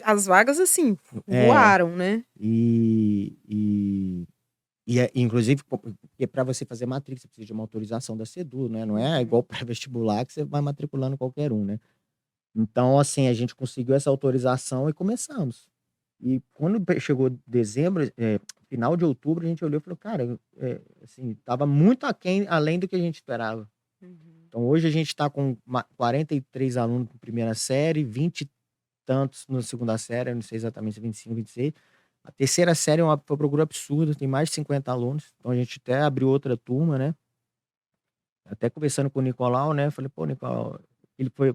as vagas, assim, voaram, né? Inclusive, porque para você fazer matrícula, você precisa de uma autorização da SEDU, né? Não é igual pré-vestibular que você vai matriculando qualquer um, né? Então, assim, a gente conseguiu essa autorização e começamos. E quando chegou dezembro, final de outubro, a gente olhou e falou, cara, assim, tava muito além do que a gente esperava. Então, hoje a gente está com 43 alunos na primeira série, 20 e tantos na segunda série, eu não sei exatamente se 25, 26. A terceira série é uma procura absurda, tem mais de 50 alunos. Então, a gente até abriu outra turma, né? Até conversando com o Nicolau, né? Falei, pô, Nicolau, ele foi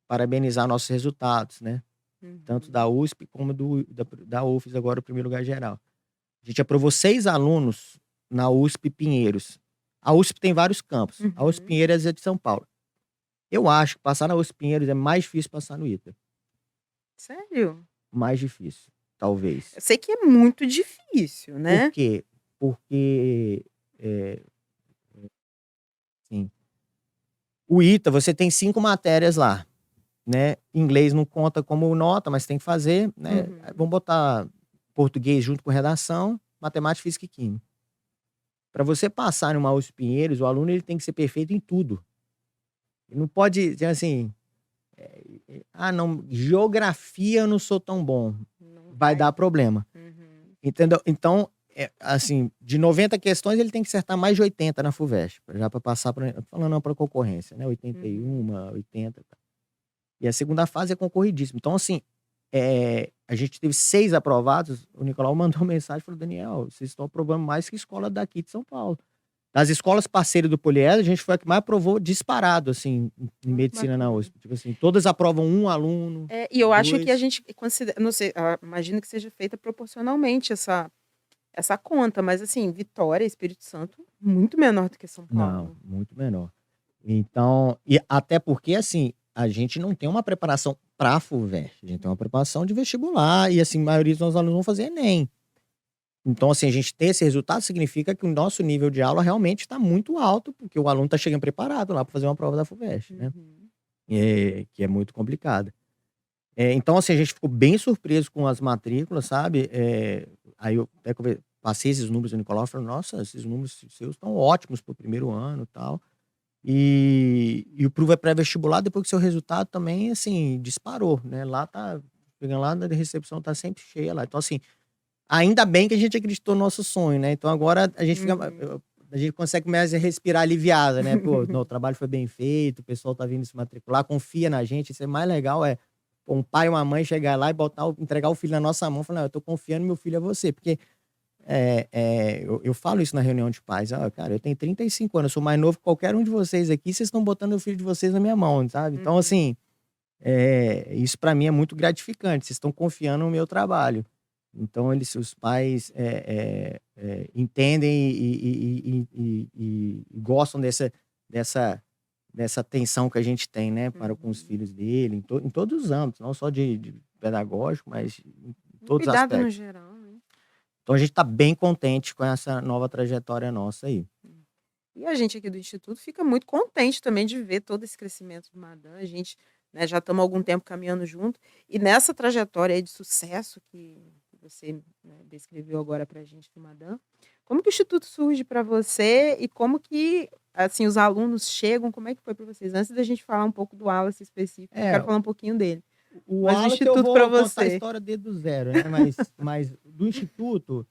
parabenizar nossos resultados, né? Tanto da USP como da UFES, agora o primeiro lugar geral. A gente aprovou 6 alunos na USP Pinheiros. A USP tem vários campos. A USP Pinheiros é de São Paulo. Eu acho que passar na USP Pinheiros é mais difícil passar no ITA. Sério? Mais difícil, talvez. Eu sei que é muito difícil, né? Por quê? Porque, sim, o ITA, você tem 5 matérias lá, né? Inglês não conta como nota, mas tem que fazer, né? Vamos botar português junto com redação, matemática, física e química. Para você passar numa USP Pinheiros, o aluno ele tem que ser perfeito em tudo. Ele não pode dizer assim, não, geografia eu não sou tão bom. Vai dar problema. Entendeu? Então, assim, de 90 questões, ele tem que acertar mais de 80 na FUVEST, já para passar falando para concorrência, né? 81, 80. E a segunda fase é concorridíssima. Então, assim, a gente teve 6 aprovados. O Nicolau mandou uma mensagem e falou, Daniel, vocês estão aprovando mais que escola daqui de São Paulo. Das escolas parceiras do Poliedro, a gente foi a que mais aprovou disparado, assim, em medicina na USP. Tipo assim, todas aprovam um aluno, E eu acho que a dois. gente considera, não sei, imagino que seja feita proporcionalmente essa conta, mas assim, Vitória, Espírito Santo, muito menor do que São Não, Paulo. muito menor. Então, e até porque, assim, a gente não tem uma preparação para a FUVEST, a gente tem uma preparação de vestibular, e assim, a maioria dos nossos alunos vão fazer Enem. Então, assim, a gente ter esse resultado significa que o nosso nível de aula realmente está muito alto, porque o aluno está chegando preparado lá para fazer uma prova da FUVEST, né? Que é muito complicada. Então, assim, a gente ficou bem surpreso com as matrículas, sabe? Aí eu até passei esses números no Nicolau e falei, nossa, esses números seus estão ótimos para o primeiro ano e tal. E o prova pré-vestibular, depois que seu resultado também, assim, disparou, né? Lá tá, chegando lá, a recepção tá sempre cheia lá. Então, assim, ainda bem que a gente acreditou no nosso sonho, né? Então agora a gente fica, a gente consegue mais respirar aliviada, né? Pô, o trabalho foi bem feito, o pessoal tá vindo se matricular, confia na gente. Isso é mais legal, um pai e uma mãe chegar lá e entregar o filho na nossa mão e falar, eu tô confiando, meu filho é você. Porque eu falo isso na reunião de pais, cara, eu tenho 35 anos, eu sou mais novo que qualquer um de vocês aqui, vocês estão botando o filho de vocês na minha mão, sabe? Então, assim, isso para mim é muito gratificante, vocês estão confiando no meu trabalho. Então, os pais entendem e gostam dessa atenção que a gente tem, né, para com os filhos dele, em todos os âmbitos, não só de pedagógico, mas em todos os Cuidado no aspectos. geral, né? Então, a gente está bem contente com essa nova trajetória nossa aí. E a gente aqui do Instituto fica muito contente também de ver todo esse crescimento do Madan. A gente, né, já estamos há algum tempo caminhando junto. E nessa trajetória aí de sucesso que você, né, descreveu agora para a gente do Madan, como que o Instituto surge para você e como que, assim, os alunos chegam? Como é que foi para vocês? Antes da gente falar um pouco do Wallace específico, eu quero falar um pouquinho dele. O Mas Wallace Instituto eu vou pra contar a você. história desde o zero, né? Mas do Instituto,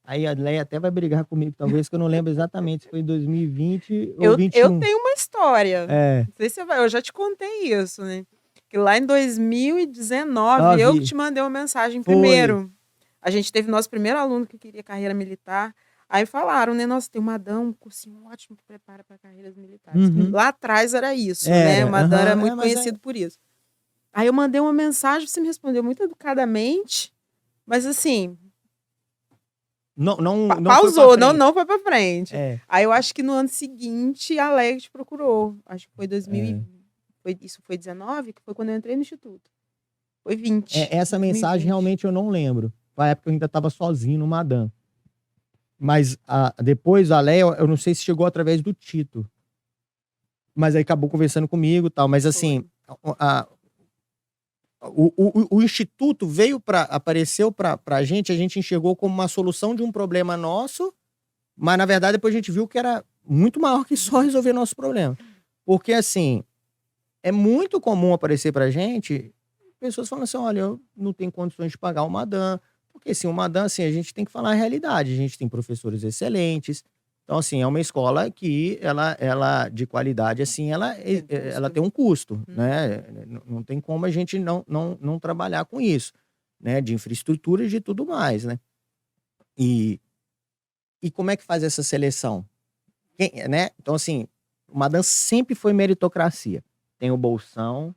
aí a Leia até vai brigar comigo, talvez, que eu não lembro exatamente se foi em 2020 ou 2021. Eu tenho uma história. Não sei se você vai, eu já te contei isso, né? Que lá em 2019, eu que te mandei uma mensagem primeiro. A gente teve nosso primeiro aluno que queria carreira militar. Aí falaram, né? Nossa, tem o Madan, um cursinho ótimo que prepara para carreiras militares. Lá atrás era isso, né? O Madan era muito conhecido por isso. Aí eu mandei uma mensagem, você me respondeu muito educadamente, mas assim... Não pausou, não foi pra frente. Aí eu acho que no ano seguinte a Leg te procurou. Acho que foi 2000. Isso foi 19, que foi quando eu entrei no Instituto. Foi 20. Essa mensagem realmente eu não lembro. Na época eu ainda estava sozinho no Madan. Mas depois a Leia, eu não sei se chegou através do Tito. Mas aí acabou conversando comigo e tal. Mas assim, o Instituto apareceu para a gente enxergou como uma solução de um problema nosso, mas na verdade depois a gente viu que era muito maior que só resolver nosso problema. Porque assim, é muito comum aparecer pra gente pessoas falando assim, olha, eu não tenho condições de pagar o Madan, porque assim, o Madan, assim, a gente tem que falar a realidade, a gente tem professores excelentes, então assim, é uma escola que ela de qualidade, assim, ela tem um custo, né? Não tem como a gente não trabalhar com isso, né? De infraestrutura e de tudo mais, né? E como é que faz essa seleção? Né? Então assim, o Madan sempre foi meritocracia. Tem o bolsão,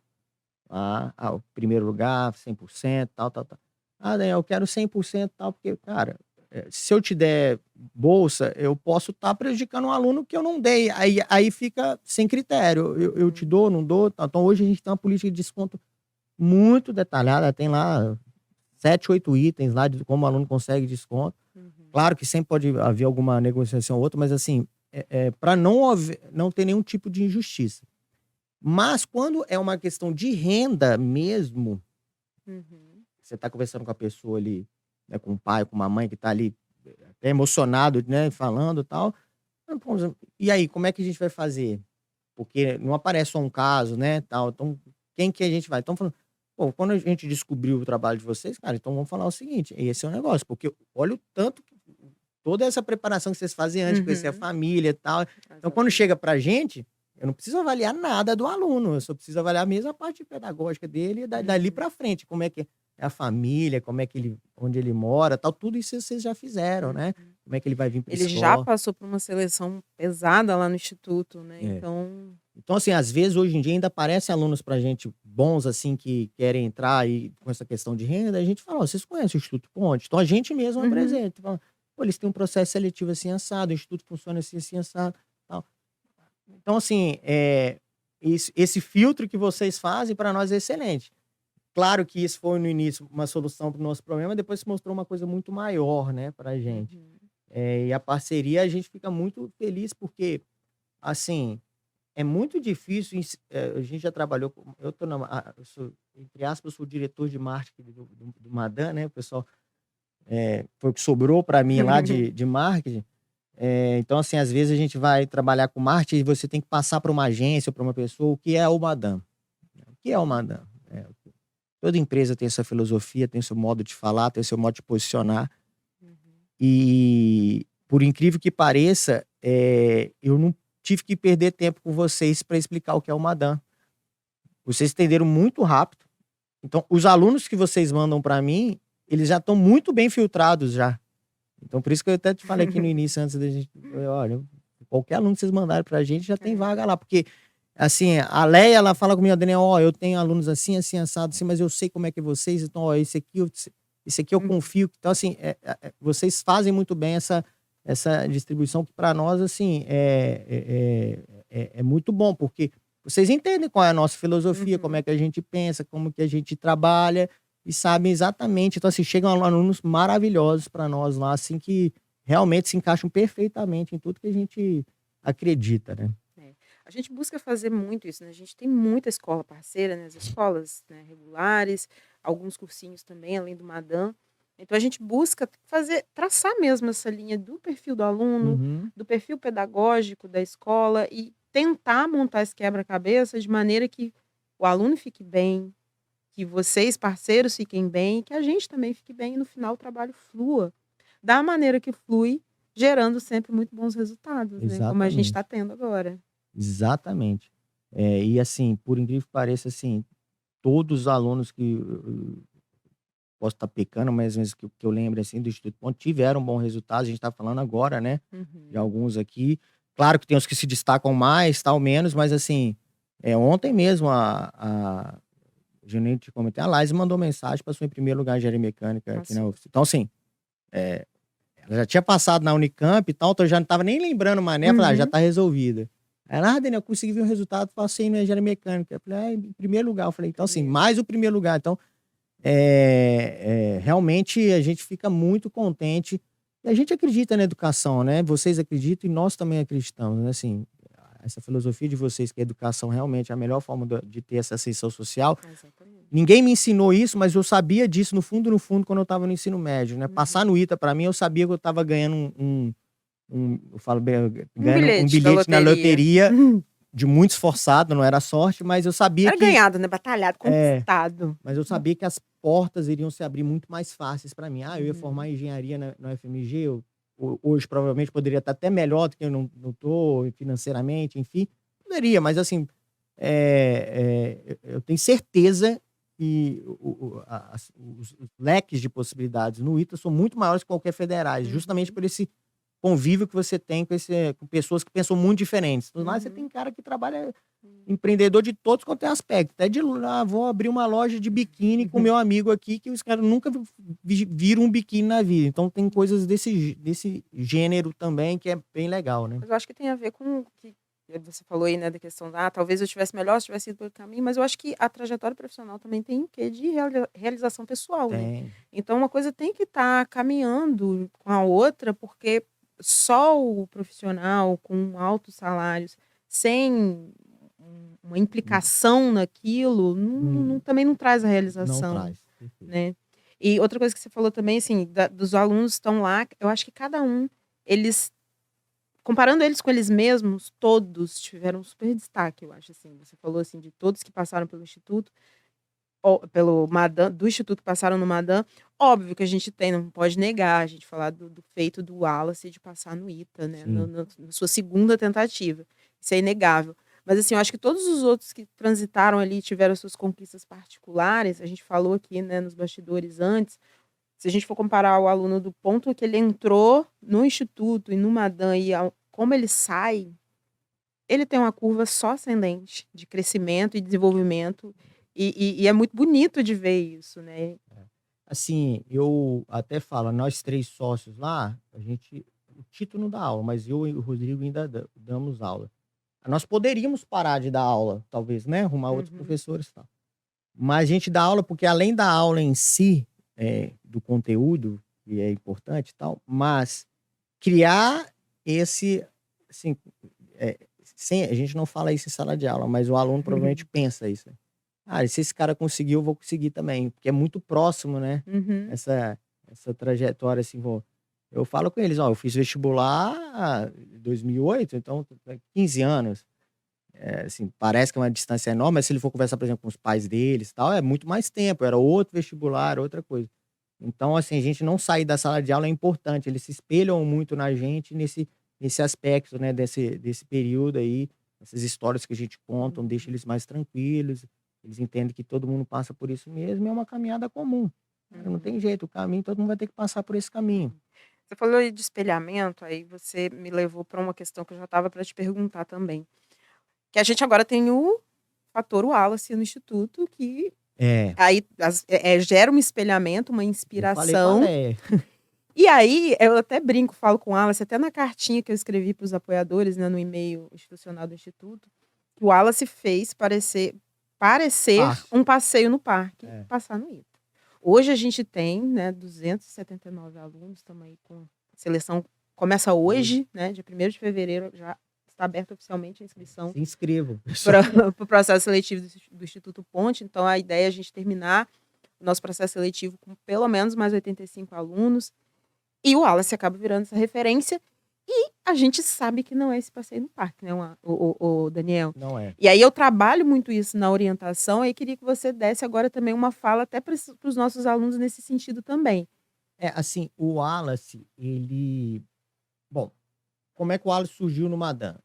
o primeiro lugar, 100%, tal. Daniel, eu quero 100% tal, porque, cara, se eu te der bolsa, eu posso estar prejudicando um aluno que eu não dei. Aí fica sem critério. Eu te dou, não dou. Tal. Então, hoje a gente tem uma política de desconto muito detalhada. Tem lá 7, 8 itens lá de como o aluno consegue desconto. Claro que sempre pode haver alguma negociação ou outra, mas assim, para não ter nenhum tipo de injustiça. Mas quando é uma questão de renda mesmo, você está conversando com a pessoa ali, né, com o pai, com uma mãe que está ali até emocionado, né, falando e tal. E aí, como é que a gente vai fazer? Porque não aparece só um caso, né, tal. Então, quem que a gente vai? Então, falando, pô, quando a gente descobriu o trabalho de vocês, cara, então vamos falar o seguinte, esse é o negócio, porque olha o tanto, toda essa preparação que vocês fazem antes, conhecer a família e tal. Então, quando chega pra gente, eu não preciso avaliar nada do aluno, eu só preciso avaliar a mesma parte pedagógica dele e dali pra frente, como é que a família, onde ele mora, tal, tudo isso vocês já fizeram, né? Como é que ele vai vir para a Ele já escola. passou por uma seleção pesada lá no instituto, né? É. Então, Então, assim, às vezes, hoje em dia, ainda aparecem alunos pra gente bons, assim, que querem entrar aí com essa questão de renda, a gente fala, ó, vocês conhecem o Instituto Ponte? Então, a gente mesmo apresenta. Fala, pô, eles têm um processo seletivo assim, assado, o Instituto funciona assim, assim, assado, tal. Então, assim, esse filtro que vocês fazem, para nós, é excelente. Claro que isso foi, no início, uma solução para o nosso problema, depois se mostrou uma coisa muito maior, né, pra gente. E a parceria, a gente fica muito feliz, porque, assim, é muito difícil. A gente já trabalhou com. Eu sou, entre aspas, eu sou o diretor de marketing do Madan, né? O pessoal foi o que sobrou para mim lá de marketing. Então, assim, às vezes a gente vai trabalhar com marketing e você tem que passar para uma agência ou para uma pessoa o que é o Madan. O que é o Madan? Toda empresa tem sua filosofia, tem seu modo de falar, tem seu modo de posicionar. E, por incrível que pareça, eu não tive que perder tempo com vocês para explicar o que é o Madan. Vocês entenderam muito rápido. Então, os alunos que vocês mandam para mim, eles já estão muito bem filtrados já. Então, por isso que eu até te falei aqui no início, antes da gente... Olha, qualquer aluno que vocês mandarem pra gente já tem vaga lá. Porque, assim, a Leia, ela fala comigo, Daniel, ó, eu tenho alunos assim, assim, assado, assim, mas eu sei como é que é vocês. Então, ó, esse aqui eu confio. Então, assim, vocês fazem muito bem essa distribuição, que para nós, assim, é muito bom, porque vocês entendem qual é a nossa filosofia, como é que a gente pensa, como que a gente trabalha, e sabem exatamente. Então, assim, chegam alunos maravilhosos para nós lá, assim, que realmente se encaixam perfeitamente em tudo que a gente acredita, né? A gente busca fazer muito isso, né? A gente tem muita escola parceira, né? As escolas, né, regulares, alguns cursinhos também, além do Madan. Então, a gente busca traçar mesmo essa linha do perfil do aluno, do perfil pedagógico da escola, e tentar montar esse quebra-cabeça de maneira que o aluno fique bem, que vocês, parceiros, fiquem bem, que a gente também fique bem, e no final o trabalho flua da maneira que flui, gerando sempre muito bons resultados, né? Como a gente está tendo agora. Exatamente. E, assim, por incrível que pareça, assim, todos os alunos que posso estar pecando, mas que eu lembro, assim, do Instituto Ponte, tiveram um bom resultado. A gente está falando agora, né, de alguns aqui. Claro que tem os que se destacam mais, tal, menos, mas, assim, ontem mesmo a Janete, comentei, a Laís mandou mensagem, passou em primeiro lugar em engenharia mecânica aqui na UFSC. Então, assim, ela já tinha passado na Unicamp e tal, então eu já não estava nem lembrando mais, né? Falei, já está resolvida. Ela, Daniel, eu consegui ver o resultado, passei na engenharia mecânica. Eu falei, em primeiro lugar. Eu falei, então, assim, mais o primeiro lugar. Então, realmente a gente fica muito contente. E a gente acredita na educação, né? Vocês acreditam e nós também acreditamos, né? Assim, essa filosofia de vocês, que a educação realmente é a melhor forma de ter essa ascensão social. Exatamente. Ninguém me ensinou isso, mas eu sabia disso no fundo, quando eu estava no ensino médio, né? Passar no ITA, para mim, eu sabia que eu estava ganhando eu falo bem, ganhando um bilhete na loteria, de muito esforçado, não era sorte, mas eu sabia era ganhado, né? Batalhado, conquistado. Mas eu sabia que as portas iriam se abrir muito mais fáceis para mim. Eu ia formar engenharia na UFMG, hoje provavelmente poderia estar até melhor do que eu não estou financeiramente, enfim. Poderia, mas, assim, eu tenho certeza que os leques de possibilidades no ITA são muito maiores que qualquer federais, justamente por esse convívio que você tem com pessoas que pensam muito diferentes. Lá você tem cara que trabalha, empreendedor de todos quanto é aspecto. Até vou abrir uma loja de biquíni com meu amigo aqui, que os caras nunca viram um biquíni na vida. Então tem coisas desse gênero também, que é bem legal, né? Mas eu acho que tem a ver com o que você falou aí, né, da questão talvez eu tivesse melhor se tivesse ido pelo caminho, mas eu acho que a trajetória profissional também tem o quê de realização pessoal, né? Então uma coisa tem que estar caminhando com a outra, porque só o profissional com altos salários, sem uma implicação naquilo, também não traz a realização. Não traz. Né? E outra coisa que você falou também, assim, dos alunos que estão lá, eu acho que cada um, comparando eles com eles mesmos, todos tiveram um super destaque, eu acho, assim. Você falou, assim, de todos que passaram pelo Instituto, pelo Madan, do Instituto que passaram no Madan. Óbvio que a gente não pode negar, a gente falar do feito do Wallace de passar no ITA, né? Na sua segunda tentativa. Isso é inegável. Mas assim, eu acho que todos os outros que transitaram ali tiveram suas conquistas particulares. A gente falou aqui, né, nos bastidores antes. Se a gente for comparar o aluno do ponto que ele entrou no instituto e no Madan e como ele sai, ele tem uma curva só ascendente de crescimento e desenvolvimento. E é muito bonito de ver isso, né? Assim, eu até falo, nós 3 sócios lá, o Tito não dá aula, mas eu e o Rodrigo ainda damos aula. Nós poderíamos parar de dar aula, talvez, né? Arrumar outros professores e tal. Mas a gente dá aula porque, além da aula em si, do conteúdo, que é importante e tal, mas criar esse, assim, a gente não fala isso em sala de aula, mas o aluno provavelmente pensa isso, né? Se esse cara conseguiu, eu vou conseguir também, porque é muito próximo, né? Essa trajetória, assim, eu falo com eles, eu fiz vestibular em 2008, então 15 anos. Assim, parece que é uma distância enorme, mas se ele for conversar, por exemplo, com os pais deles e tal, é muito mais tempo, era outro vestibular, outra coisa. Então, assim, a gente não sair da sala de aula é importante, eles se espelham muito na gente nesse aspecto, né, desse período aí, essas histórias que a gente conta, deixa eles mais tranquilos, eles entendem que todo mundo passa por isso mesmo, e é uma caminhada comum. Não tem jeito, o caminho, todo mundo vai ter que passar por esse caminho. Você falou aí de espelhamento, aí você me levou para uma questão que eu já estava para te perguntar também. Que a gente agora tem o fator Wallace no Instituto, que aí gera um espelhamento, uma inspiração. E aí, eu até brinco, falo com o Wallace, até na cartinha que eu escrevi para os apoiadores, né, no e-mail institucional do Instituto, que o Wallace fez parecer um passeio no parque, passar no ITA. Hoje a gente tem, né, 279 alunos, estamos aí com a seleção, começa hoje, né, dia 1º de fevereiro, já está aberta oficialmente a inscrição. Se inscrevam. Para o processo seletivo do Instituto Ponte. Então, a ideia é a gente terminar o nosso processo seletivo com pelo menos mais 85 alunos. E o Wallace acaba virando essa referência. E a gente sabe que não é esse passeio no parque, né, o Daniel? Não é. E aí eu trabalho muito isso na orientação e queria que você desse agora também uma fala até para os nossos alunos nesse sentido também. Assim, o Wallace, ele... Bom, como é que o Wallace surgiu no Madan?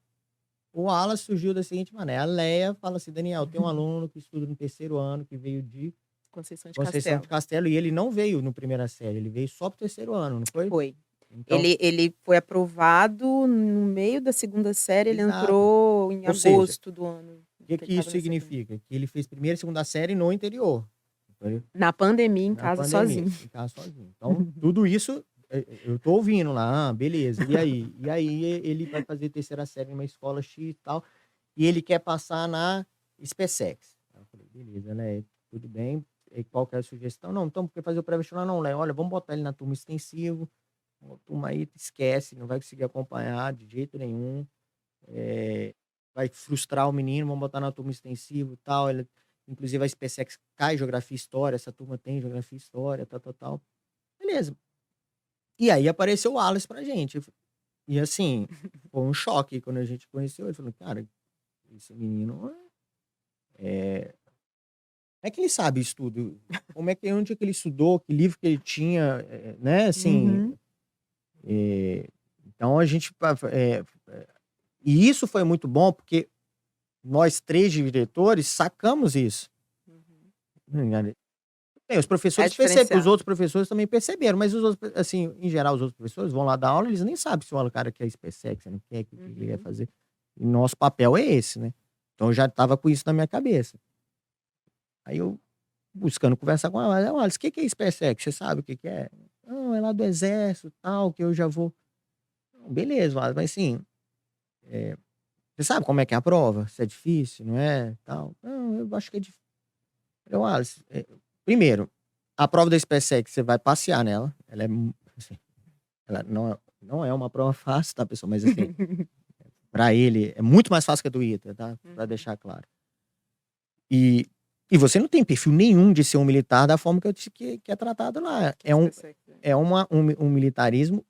O Wallace surgiu da seguinte maneira. A Leia fala assim, Daniel, tem um aluno que estuda no 3º ano, que veio de Conceição de Castelo, e ele não veio no primeira série, ele veio só pro 3º ano, não foi? Foi. Então, ele foi aprovado no meio da 2ª série, ele entrou em agosto do ano. O que isso significa? Que ele fez 1ª e 2ª série no interior. Na pandemia, em casa sozinho. Então, tudo isso eu tô ouvindo lá, beleza. E aí ele vai fazer 3ª série numa escola X e tal, e ele quer passar na SpaceX. Eu falei, beleza, né? Tudo bem. E qual que é a sugestão? Não, então, porque fazer o pré-vestibular não, Léo. Olha, vamos botar ele na turma extensivo. Uma turma aí, esquece, não vai conseguir acompanhar de jeito nenhum. Vai frustrar o menino, vamos botar na turma extensivo e tal. Inclusive, a SpaceX cai Geografia e História, essa turma tem Geografia e História, tal. Beleza. E aí apareceu o Wallace pra gente. E assim, foi um choque quando a gente conheceu. Ele falou, cara, esse menino é que ele sabe isso tudo. Onde é que ele estudou, que livro que ele tinha, né? Assim, então a gente... E isso foi muito bom, porque nós 3 diretores sacamos isso. Os professores perceberam, os outros professores também perceberam, mas os outros, assim, em geral, os outros professores vão lá dar aula, eles nem sabem se o cara quer SpaceX, não quer, o que ele quer fazer. E nosso papel é esse, né? Então eu já estava com isso na minha cabeça. Aí eu, buscando conversar com ela, olha, o que é SpaceX? Você sabe o que é? Não, é lá do exército, tal, que eu já vou... Beleza, mas assim, você sabe como é que é a prova? Se é difícil, não é? Tal. Não, eu acho que é difícil. Eu, Alice, primeiro, a prova da SpaceX, você vai passear nela. Ela é, assim, ela não é uma prova fácil, tá, pessoal? Mas assim, para ele é muito mais fácil que a do ITA, tá? Para deixar claro. E você não tem perfil nenhum de ser um militar da forma que é tratado lá. É um militarismo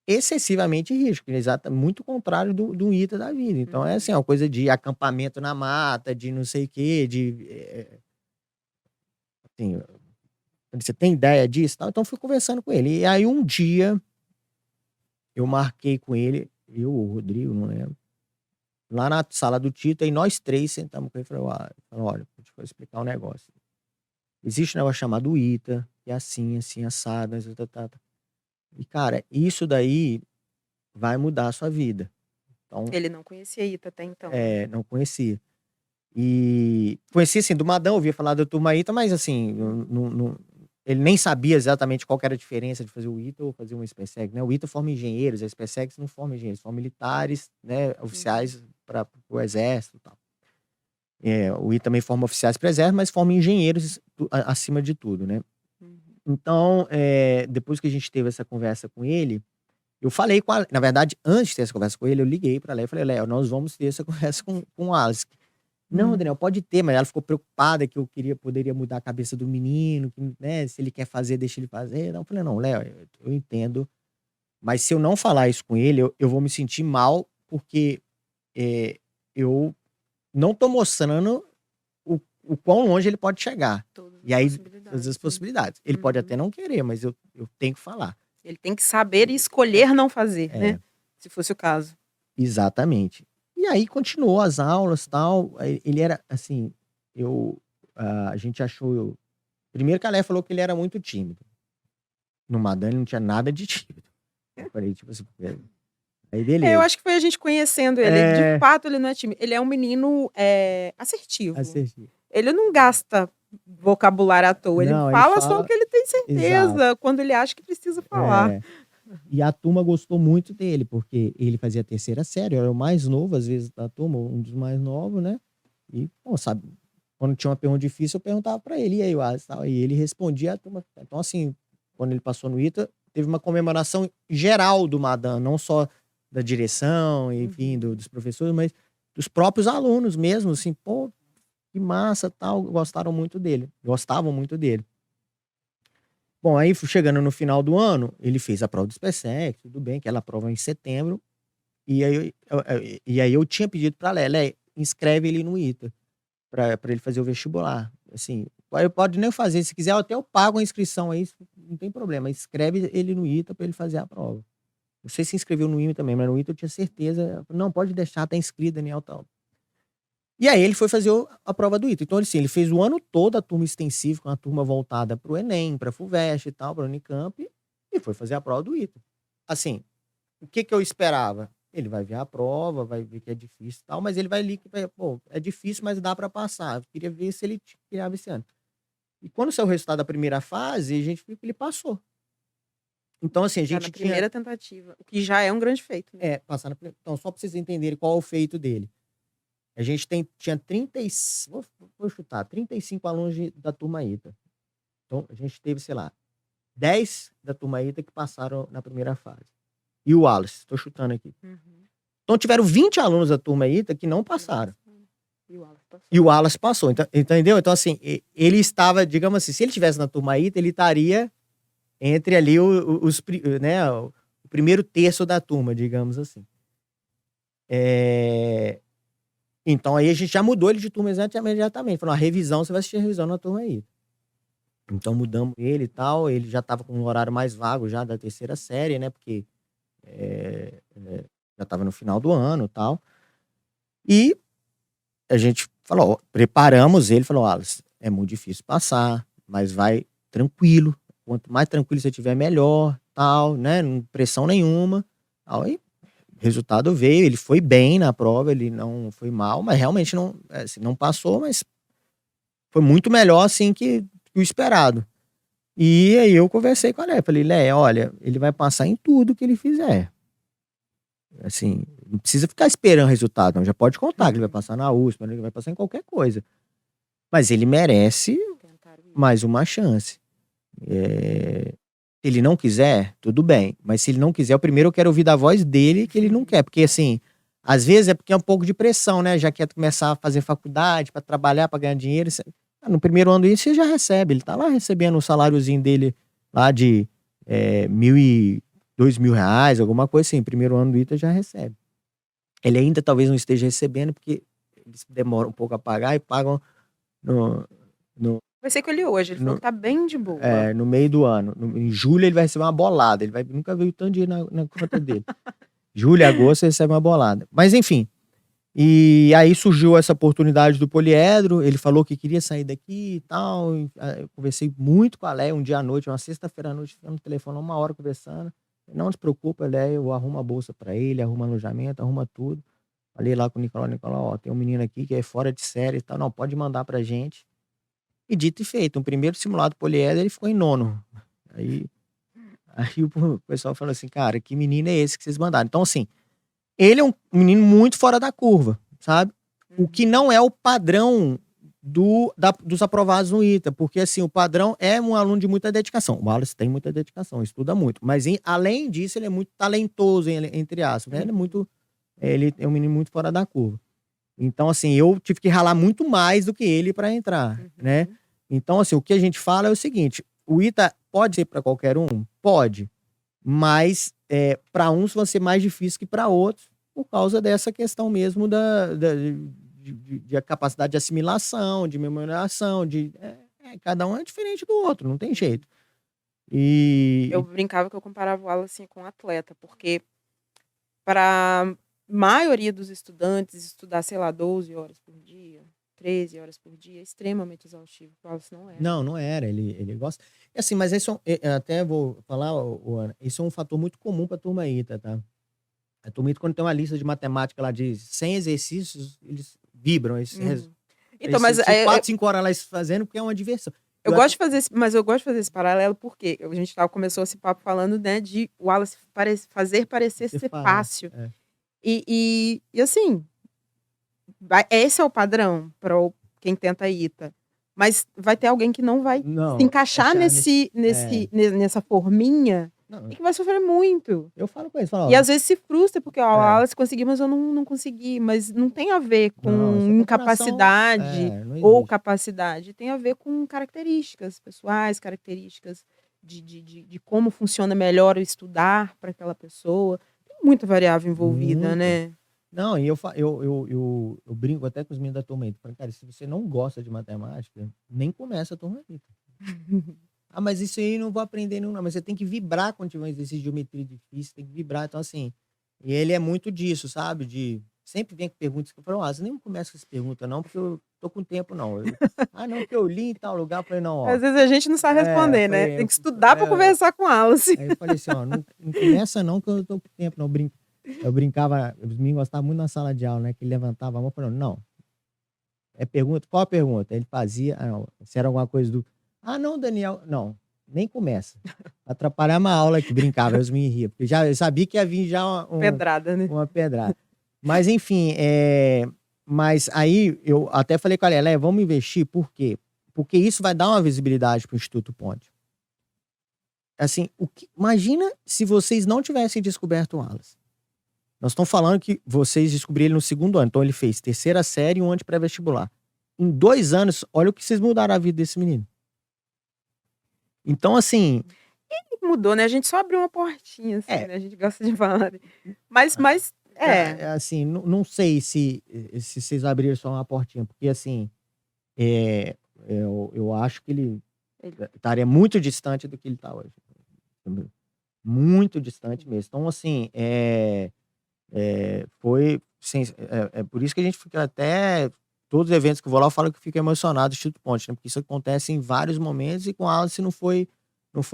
excessivamente rígido, muito contrário do ITA da vida. Então é assim, uma coisa de acampamento na mata, de não sei o quê, assim, você tem ideia disso? Então fui conversando com ele. E aí um dia eu marquei com ele, eu ou o Rodrigo, não lembro. lá na sala do Tito, aí nós 3 sentamos com ele e falamos, olha, deixa eu explicar um negócio. Existe um negócio chamado ITA, que é assim, assado, e cara, isso daí vai mudar a sua vida. Então, Ele não conhecia ITA até então, né? não conhecia. E conhecia, assim, do Madão, ouvia falar da turma ITA, mas assim, ele nem sabia exatamente qual que era a diferença de fazer o ITA ou fazer um SpaceX, né? O ITA forma engenheiros, a SpaceX não forma engenheiros, forma militares, né? Oficiais para o exército e tal. O ITA também forma oficiais para o exército, mas forma engenheiros acima de tudo, né? Então, depois que a gente teve essa conversa com ele, eu falei com a... Na verdade, antes de ter essa conversa com ele, eu liguei para Léo e falei, Léo, nós vamos ter essa conversa com o Alice. Não, Daniel, pode ter, mas ela ficou preocupada que eu poderia mudar a cabeça do menino, que, né, se ele quer fazer, deixa ele fazer. Então, eu falei, não, Léo, eu entendo, mas se eu não falar isso com ele, eu vou me sentir mal, porque eu não tô mostrando o quão longe ele pode chegar. E aí, todas as possibilidades. Ele pode até não querer, mas eu tenho que falar. Ele tem que saber e escolher não fazer, né? Se fosse o caso. Exatamente. E aí continuou as aulas e tal. Ele era assim, a gente achou. Primeiro que a Léa falou que ele era muito tímido. No Madan ele não tinha nada de tímido. Eu falei, tipo assim, aí beleza. Eu acho que foi a gente conhecendo ele. De fato, ele não é tímido. Ele é um menino assertivo. Ele não gasta vocabulário à toa. Ele fala só o que ele tem certeza, exato, quando ele acha que precisa falar. E a turma gostou muito dele, porque ele fazia a terceira série, eu era o mais novo, às vezes, da turma, um dos mais novos, né? E, pô, sabe, quando tinha uma pergunta difícil, eu perguntava pra ele, e aí, tal, e ele respondia a turma. Então, assim, quando ele passou no ITA, teve uma comemoração geral do Madan, não só da direção, enfim, dos professores, mas dos próprios alunos mesmo, assim, pô, que massa, tal, gostavam muito dele. Bom, aí chegando no final do ano, ele fez a prova do SpaceX, tudo bem, aquela prova em setembro, e aí eu tinha pedido pra Léa, inscreve ele no ITA, pra ele fazer o vestibular. Assim, pode nem fazer, se quiser até eu pago a inscrição aí, não tem problema, escreve ele no ITA pra ele fazer a prova. Não sei se inscreveu no IME também, mas no ITA eu tinha certeza, não, pode deixar, tá inscrito, Daniel, tal. E aí ele foi fazer a prova do ITA. Então, assim, ele fez o ano todo a turma extensiva, com a turma voltada para o Enem, para a FUVEST e tal, para a Unicamp, e foi fazer a prova do ITA. Assim, o que eu esperava? Ele vai ver a prova, vai ver que é difícil e tal, mas ele vai ali, pô, é difícil, mas dá para passar. Eu queria ver se ele tirava esse ano. E quando saiu o resultado da primeira fase, a gente viu que ele passou. Então, assim, a gente na primeira tentativa, o que já é um grande feito. Né? Passar então, só para vocês entenderem qual é o feito dele. A gente tinha 35 alunos da turma ITA. Então, a gente teve, sei lá, 10 da turma ITA que passaram na primeira fase. E o Wallace, estou chutando aqui. Então, tiveram 20 alunos da turma ITA que não passaram. E o Wallace passou. Então, entendeu? Então, assim, ele estava, digamos assim, se ele estivesse na turma ITA, ele estaria entre ali o primeiro terço da turma, digamos assim. Então, aí a gente já mudou ele de turma imediatamente. Falou, a revisão, você vai assistir a revisão na turma aí. Então, mudamos ele e tal. Ele já estava com um horário mais vago já da terceira série, né? Porque já estava no final do ano e tal. E a gente falou, preparamos ele. Falou, Alice, é muito difícil passar, mas vai tranquilo. Quanto mais tranquilo você tiver, melhor, tal, né? Não pressão nenhuma. Tal, e o resultado veio, ele foi bem na prova, ele não foi mal, mas realmente não passou, mas foi muito melhor assim que o esperado. E aí eu conversei com a Léa, falei, Léa, olha, ele vai passar em tudo que ele fizer. Assim, não precisa ficar esperando resultado, não, já pode contar que ele vai passar na USP, ele vai passar em qualquer coisa. Mas ele merece mais uma chance. Se ele não quiser, tudo bem. Mas se ele não quiser, primeiro eu quero ouvir da voz dele que ele não quer. Porque, assim, às vezes é porque é um pouco de pressão, né? Já quer começar a fazer faculdade, para trabalhar, para ganhar dinheiro. No primeiro ano isso você já recebe. Ele tá lá recebendo o saláriozinho dele lá de R$ 1.000, R$ 2.000, alguma coisa assim. Primeiro ano do ITA já recebe. Ele ainda talvez não esteja recebendo, porque eles demoram um pouco a pagar e pagam no Vai ser com ele hoje, ele falou que tá bem de boa. No meio do ano. Em julho ele vai receber uma bolada. Ele nunca viu tanto dinheiro na conta dele. Julho, agosto ele recebe uma bolada. Mas enfim. E aí surgiu essa oportunidade do poliedro, ele falou que queria sair daqui e tal. Eu conversei muito com a Léia um dia à noite, uma sexta-feira à noite, ficamos no telefone 1 hora conversando. Não se preocupa, Léia, eu arrumo a bolsa para ele, arrumo alojamento, arruma tudo. Falei lá com o Nicolau, ó, tem um menino aqui que é fora de série e tal, não, pode mandar pra gente. E dito e feito, um primeiro simulado poliedro, ele ficou em 9º. Aí o pessoal falou assim, cara, que menino é esse que vocês mandaram? Então, assim, ele é um menino muito fora da curva, sabe? O que não é o padrão dos aprovados no ITA, porque, assim, o padrão é um aluno de muita dedicação. O Wallace tem muita dedicação, estuda muito. Mas, além disso, ele é muito talentoso, entre aspas, né? Ele é um menino muito fora da curva. Então, assim, eu tive que ralar muito mais do que ele para entrar, né? Então, assim, o que a gente fala é o seguinte, o ITA pode ser para qualquer um? Pode. Mas para uns vai ser mais difícil que para outros, por causa dessa questão mesmo de capacidade de assimilação, de memorização, cada um é diferente do outro, não tem jeito. Eu brincava que eu comparava o Wallace com um atleta, porque para maioria dos estudantes estudar, sei lá, 12 horas por dia, 13 horas por dia, é extremamente exaustivo. O Wallace não era. Não era. Ele gosta. Assim, mas isso, até vou falar, Ana, isso é um fator muito comum para a turma ITA, tá? A turma ITA, quando tem uma lista de matemática lá de 100 exercícios, eles vibram. Então, mas 4, 5 horas lá fazendo, porque é uma diversão. Eu gosto de fazer esse paralelo porque a gente começou esse papo falando, né, de o Wallace fazer parecer ser fácil. E assim, esse é o padrão para quem tenta ITA. Mas vai ter alguém que não vai se encaixar nessa forminha e que vai sofrer muito. Eu falo com eles. E às vezes se frustra, porque o Wallace conseguiu, mas eu não consegui. Mas não tem a ver com incapacidade ou capacidade. Tem a ver com características pessoais, características de como funciona melhor o estudar para aquela pessoa. Tem muita variável envolvida, né? Não, e eu brinco até com os meninos da turma aí. Cara, se você não gosta de matemática, nem começa a turma aí. Mas isso aí eu não vou aprender não. Mas você tem que vibrar quando tiver um exercício de geometria difícil, tem que vibrar. Então, assim, e ele é muito disso, sabe? Sempre vem com perguntas que eu falo, você nem começa com essa pergunta não, porque eu tô com tempo não. Não, porque eu li em tal lugar, eu falei, não, ó. Às vezes a gente não sabe responder, né? Tem que estudar para conversar com a Wallace. Aí eu falei assim, ó, não começa não, que eu tô com tempo, não. Eu brincava, os meninos gostavam muito na sala de aula, né? Que ele levantava a mão e falou, não. Qual a pergunta? Ele fazia, se era alguma coisa do... não, Daniel, não, nem começa. Atrapalhar uma aula que brincava, eu me ria, porque eu sabia que ia vir já pedrada, né? Uma pedrada. Mas, enfim, mas aí eu até falei com a Léia, vamos investir, por quê? Porque isso vai dar uma visibilidade para o Instituto Ponte. Assim, imagina se vocês não tivessem descoberto o Wallace. Nós estamos falando que vocês descobriram ele no 2º ano, então ele fez 3ª série e 1 ano de pré-vestibular. Em 2 anos, olha o que vocês mudaram a vida desse menino. Então, assim... Ele mudou, né? A gente só abriu uma portinha, assim, né? A gente gosta de falar. Mas assim, não sei se vocês abriram só uma portinha, porque, assim, eu acho que ele estaria muito distante do que ele está hoje. Muito distante mesmo. Então, assim, foi... É por isso que a gente fica até... Todos os eventos que eu vou lá, eu falo que fico emocionado do Instituto Ponte, né? Porque isso acontece em vários momentos e com a Alice não foi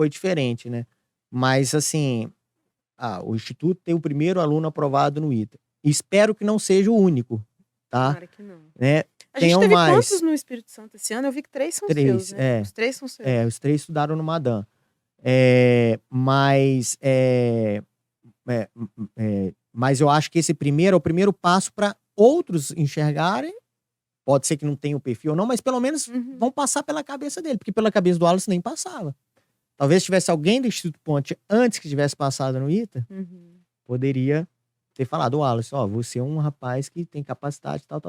diferente, né? Mas, assim, o Instituto tem o primeiro aluno aprovado no ITA. Espero que não seja o único, tá? Claro que não. Né? A gente teve quantos no Espírito Santo esse ano? Eu vi que 3 são seus, né? Os 3 são seus. Os 3 estudaram no Madam. Mas eu acho que esse primeiro é o primeiro passo para outros enxergarem. Pode ser que não tenha o perfil ou não, mas pelo menos vão passar pela cabeça dele, porque pela cabeça do Wallace nem passava. Talvez tivesse alguém do Instituto Ponte antes que tivesse passado no ITA, poderia ter falado, Wallace, você é um rapaz que tem capacidade, tal.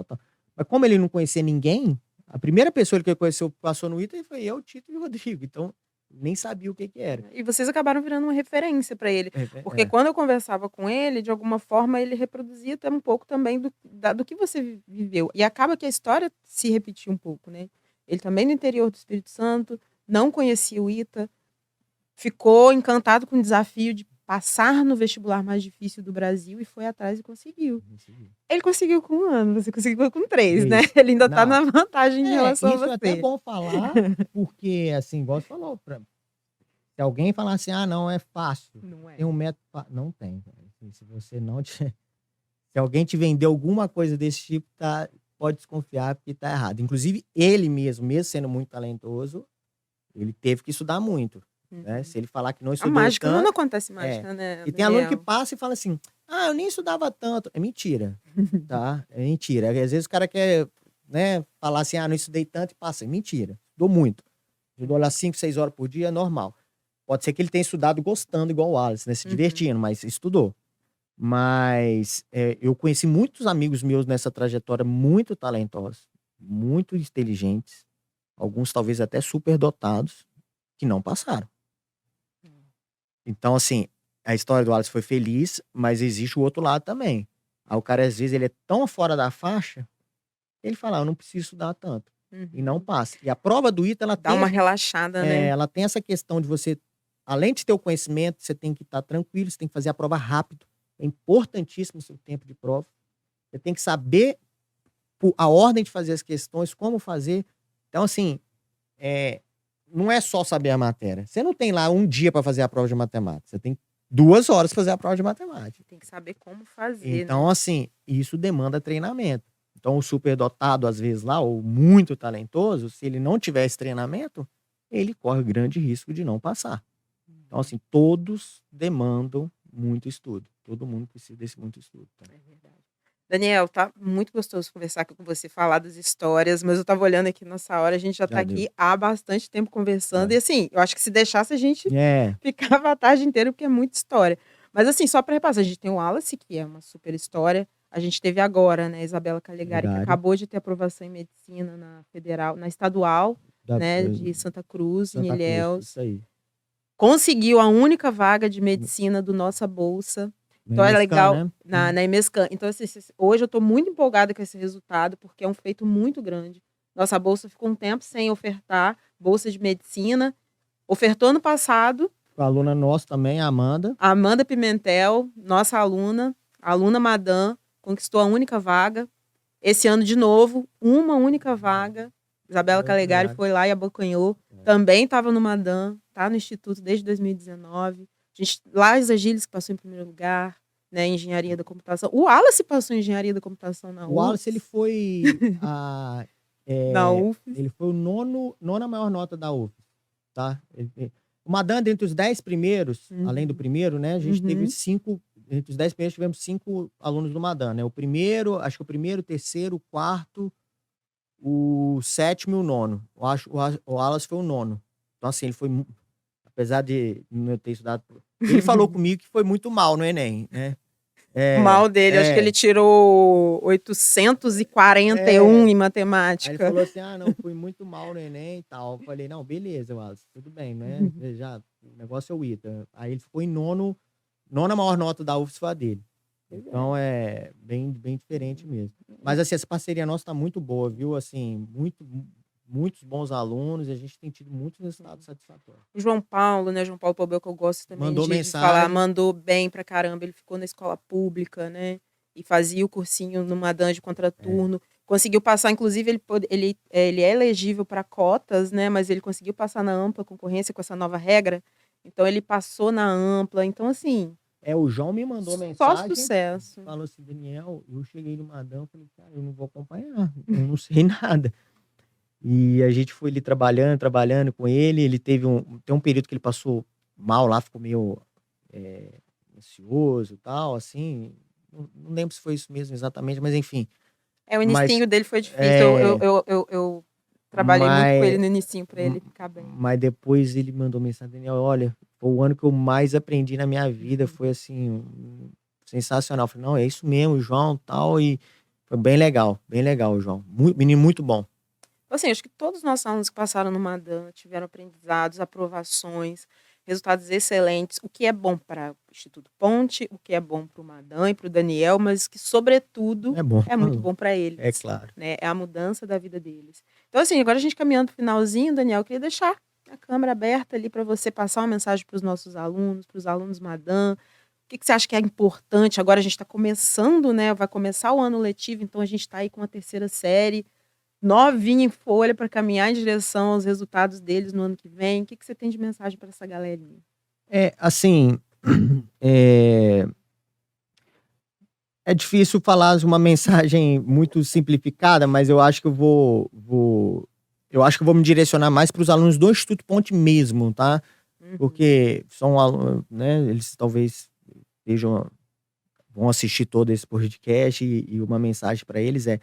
Mas como ele não conhecia ninguém, a primeira pessoa que ele conheceu passou no ITA foi eu, Tito e o Rodrigo. Então, nem sabia o que era. E vocês acabaram virando uma referência para ele. Porque quando eu conversava com ele, de alguma forma, ele reproduzia até um pouco também do que você viveu. E acaba que a história se repetiu um pouco, né? Ele também no interior do Espírito Santo, não conhecia o ITA, ficou encantado com o desafio de passar no vestibular mais difícil do Brasil e foi atrás e conseguiu. Ele conseguiu com 1 ano, você conseguiu com 3, né? Isso. Ele ainda tá Não. na vantagem em relação a Isso é até você. bom falar, porque, assim, igual você falou, se alguém falar assim, não, é fácil, Não é. tem um método, não tem. Assim, se você não se alguém te vender alguma coisa desse tipo, pode desconfiar porque tá errado. Inclusive, ele mesmo sendo muito talentoso, ele teve que estudar muito, né? Se ele falar que não A estudou mágica, não tanto... acontece mágica, né, E tem aluno que Daniel? passa e fala assim, eu nem estudava tanto. É mentira, tá? É mentira. Às vezes o cara quer, né, falar assim, não estudei tanto e passa. É mentira. Estudou muito. Estudou lá 5, 6 horas por dia, é normal. Pode ser que ele tenha estudado gostando igual o Wallace, né? Se divertindo, mas estudou. Mas eu conheci muitos amigos meus nessa trajetória muito talentosos, muito inteligentes, alguns talvez até superdotados, que não passaram. Então, assim, a história do Wallace foi feliz, mas existe o outro lado também. Aí o cara, às vezes, ele é tão fora da faixa, ele fala, eu não preciso estudar tanto. E não passa. E a prova do ITA, ela Dá uma relaxada, né? ela tem essa questão de você, além de ter o conhecimento, você tem que estar tranquilo, você tem que fazer a prova rápido. É importantíssimo o seu tempo de prova. Você tem que saber a ordem de fazer as questões, como fazer. Então, assim, não é só saber a matéria. Você não tem lá um dia para fazer a prova de matemática. Você tem 2 horas para fazer a prova de matemática. Tem que saber como fazer, Então, né? assim, isso demanda treinamento. Então, o superdotado, às vezes, lá, ou muito talentoso, se ele não tiver esse treinamento, ele corre grande risco de não passar. Então, assim, todos demandam muito estudo. Todo mundo precisa desse muito estudo. Tá? É verdade. Daniel, tá muito gostoso conversar aqui com você, falar das histórias, mas eu tava olhando aqui nessa hora, a gente já tá aqui há bastante tempo conversando, e assim, eu acho que se deixasse a gente ficava a tarde inteira, porque é muita história. Mas assim, só para repassar, a gente tem o Wallace, que é uma super história, a gente teve agora, né, Isabela Calegari, que acabou de ter aprovação em medicina na federal, na estadual, né, de Santa Cruz, em Ilhéus. Isso aí. Conseguiu a única vaga de medicina do Nossa Bolsa. Então é legal, né? na EMESCAN. Então, assim, hoje eu estou muito empolgada com esse resultado, porque é um feito muito grande. Nossa bolsa ficou um tempo sem ofertar, bolsa de medicina. Ofertou ano passado. A aluna nossa também, a Amanda. A Amanda Pimentel, nossa aluna, a aluna Madame, conquistou a única vaga. Esse ano, de novo, uma única vaga. Isabela Calegari foi lá e abocanhou. Também estava no Madame, está no Instituto desde 2019. Laisa Gilles, que passou em primeiro lugar, né, engenharia da computação. O Wallace passou em engenharia da computação na UFES. O Wallace, ele foi na UFES. Ele foi nona maior nota da UFES, tá? O Madame, dentre os 10 primeiros, além do primeiro, né, a gente teve 5, entre os 10 primeiros tivemos 5 alunos do Madame, né? O primeiro, acho que o primeiro, o terceiro, o quarto, o sétimo e o nono. Eu acho o Wallace foi o nono. Então, assim, ele foi, apesar de não ter estudado, ele falou comigo que foi muito mal no Enem, né? Mal dele, acho que ele tirou 841 em matemática. Aí ele falou assim, não, fui muito mal no Enem e tal. Eu falei, não, beleza, Wallace, tudo bem, né? Já, o negócio é o ITA. Aí ele ficou em nona maior nota da UFS foi a dele. Então é bem diferente mesmo. Mas assim, essa parceria nossa tá muito boa, viu? Assim, muitos bons alunos e a gente tem tido muitos resultados satisfatórios. O João Paulo, né? João Paulo Pobel, que eu gosto também mandou de mensagem. falar, mandou bem pra caramba. Ele ficou na escola pública, né? E fazia o cursinho no Madame de contraturno. Conseguiu passar, inclusive, ele é elegível para cotas, né? Mas ele conseguiu passar na ampla concorrência com essa nova regra. Então ele passou na ampla. Então, assim. O João me mandou mensagem. Só sucesso. Falou assim, Daniel, eu cheguei no Madame, falei, cara, eu não vou acompanhar, eu não sei nada. E a gente foi ali trabalhando com ele. Ele tem um período que ele passou mal lá, ficou meio ansioso e tal, assim. Não lembro se foi isso mesmo exatamente, mas enfim. O inicinho dele foi difícil. Eu trabalhei muito com ele no inicinho para ele ficar bem. Mas depois ele mandou mensagem, Daniel, olha, foi o ano que eu mais aprendi na minha vida, foi assim, sensacional. Eu falei, não, é isso mesmo, o João, tal, e foi bem legal, o João. Menino muito bom. Assim, acho que todos os nossos alunos que passaram no Madame tiveram aprendizados, aprovações, resultados excelentes, o que é bom para o Instituto Ponte, o que é bom para o Madame e para o Daniel, mas que, sobretudo, é muito bom para eles. É claro. Né? É a mudança da vida deles. Então, assim, agora a gente caminhando para o finalzinho, Daniel, eu queria deixar a câmera aberta ali para você passar uma mensagem para os nossos alunos, para os alunos Madam. O que você acha que é importante? Agora a gente está começando, né? Vai começar o ano letivo, então a gente está aí com a terceira série, novinha em folha para caminhar em direção aos resultados deles no ano que vem. O que você tem de mensagem para essa galerinha? Assim, é difícil falar uma mensagem muito simplificada, mas eu acho que eu acho que eu vou me direcionar mais para os alunos do Instituto Ponte mesmo, tá? Porque são alunos, né? Eles talvez vão assistir todo esse podcast e uma mensagem para eles é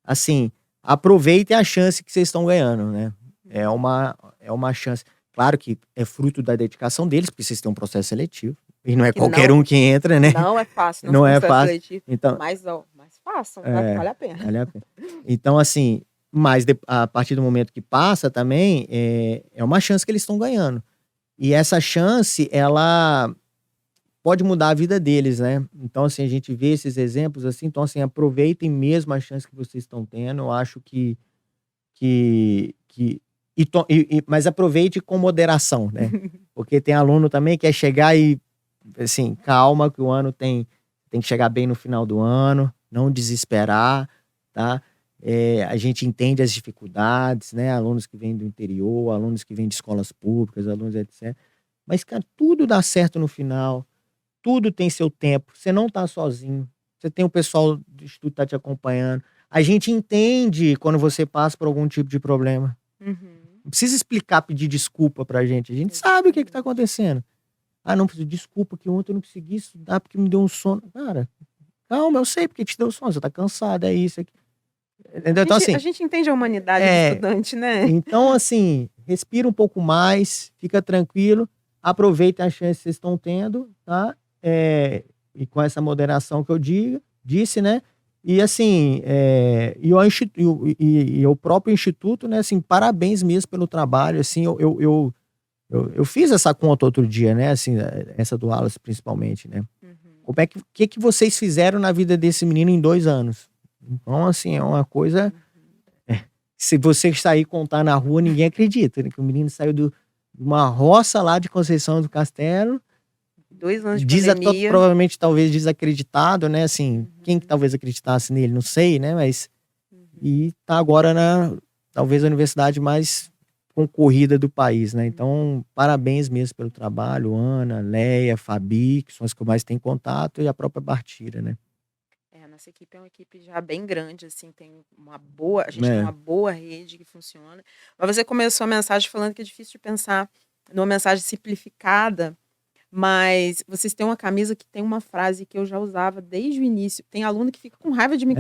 assim: aproveitem a chance que vocês estão ganhando, né? É uma chance. Claro que é fruto da dedicação deles, porque vocês têm um processo seletivo. E não é qualquer um que entra, né? Não é fácil, não é fácil. Seletivo, então, mas façam, vale a pena. Vale a pena. Então, assim, mas a partir do momento que passa também, é uma chance que eles estão ganhando. E essa chance, ela pode mudar a vida deles, né? Então, assim, a gente vê esses exemplos assim. Então, assim, aproveitem mesmo a chance que vocês estão tendo. Eu acho mas aproveite com moderação, né? Porque tem aluno também que quer chegar e, assim, calma, que o ano tem que chegar bem no final do ano, não desesperar, tá? A gente entende as dificuldades, né? Alunos que vêm do interior, alunos que vêm de escolas públicas, alunos etc. Mas, cara, tudo dá certo no final, tudo tem seu tempo, você não tá sozinho, você tem o pessoal do Instituto que tá te acompanhando. A gente entende quando você passa por algum tipo de problema. Não precisa explicar, pedir desculpa pra gente, a gente sabe o que tá acontecendo. Ah, não, desculpa que ontem eu não consegui estudar porque me deu um sono. Cara, calma, eu sei porque te deu sono, você tá cansado, é isso aqui. Então, assim, a gente entende a humanidade do estudante, né? Então, assim, respira um pouco mais, fica tranquilo, aproveita a chance que vocês estão tendo, tá? E com essa moderação que eu disse, né? E assim, e o próprio Instituto, né? Assim, parabéns mesmo pelo trabalho, assim, eu fiz essa conta outro dia, né? Assim, essa do Wallace principalmente, né? Como é que vocês fizeram na vida desse menino em 2 anos? Então, assim, é uma coisa... Se você sair contar na rua, ninguém acredita, né? Que o menino saiu de uma roça lá de Conceição do Castelo. 2 anos de pandemia. Provavelmente, talvez, desacreditado, né? Assim, quem que talvez acreditasse nele, não sei, né? Mas... E tá agora talvez, a universidade mais concorrida do país, né? Então, parabéns mesmo pelo trabalho, Ana, Leia, Fabi, que são as que eu mais tenho contato, e a própria Bartira, né? Nossa equipe é uma equipe já bem grande, assim, a gente tem uma boa rede que funciona. Mas você começou a mensagem falando que é difícil de pensar numa mensagem simplificada, mas vocês têm uma camisa que tem uma frase que eu já usava desde o início. Tem aluno que fica com raiva de mim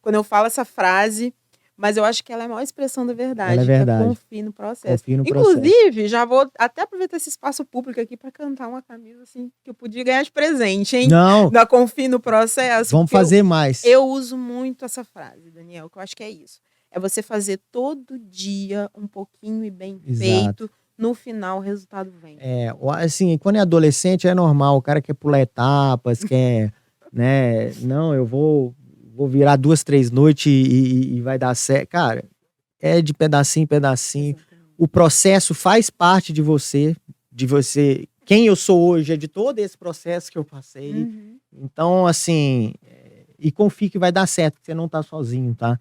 quando eu falo essa frase, mas eu acho que ela é a maior expressão da verdade. Ela é verdade. Confie no processo. Confie no Inclusive, já vou até aproveitar esse espaço público aqui para cantar uma camisa assim que eu podia ganhar de presente, hein? Não. Da Confie no processo. Vamos fazer mais. Eu uso muito essa frase, Daniel, que eu acho que é isso. É você fazer todo dia um pouquinho e bem feito. No final, o resultado vem. Assim, quando é adolescente é normal, o cara quer pular etapas, quer, né? Não, eu vou virar 2, 3 noites e vai dar certo. Cara, é de pedacinho em pedacinho. Exatamente. O processo faz parte de você. Quem eu sou hoje é de todo esse processo que eu passei. Então, assim, e confie que vai dar certo, que você não tá sozinho, tá?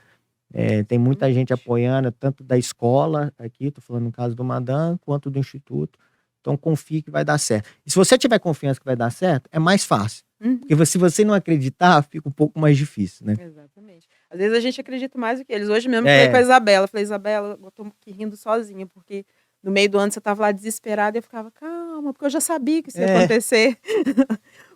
Tem muita gente apoiando, tanto da escola, aqui, tô falando no caso do Madam, quanto do Instituto. Então, confie que vai dar certo. E se você tiver confiança que vai dar certo, é mais fácil. Porque se você não acreditar, fica um pouco mais difícil, né? Exatamente. Às vezes a gente acredita mais do que eles. Hoje mesmo eu falei com a Isabela. Falei, Isabela, eu tô aqui rindo sozinha, porque no meio do ano você tava lá desesperada e eu ficava, calma, porque eu já sabia que isso ia acontecer.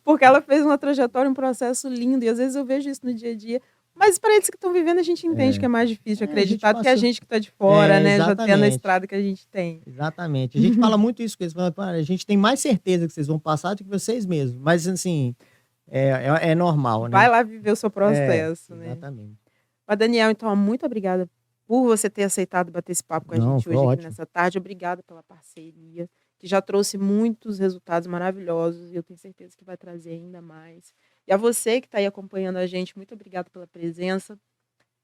Porque ela fez uma trajetória, um processo lindo. E às vezes eu vejo isso no dia a dia. Mas para eles que estão vivendo, a gente entende que é mais difícil acreditar do que a gente que está de fora, né? Já tendo a estrada que a gente tem. Exatamente. A gente fala muito isso, que eles falam, a gente tem mais certeza que vocês vão passar do que vocês mesmos. Mas, assim, é normal, né? Vai lá viver o seu processo, né? Exatamente. Mas, Daniel, então, muito obrigada por você ter aceitado bater esse papo com a gente hoje aqui nessa tarde. Obrigada pela parceria, que já trouxe muitos resultados maravilhosos e eu tenho certeza que vai trazer ainda mais. E a você que está aí acompanhando a gente, muito obrigada pela presença.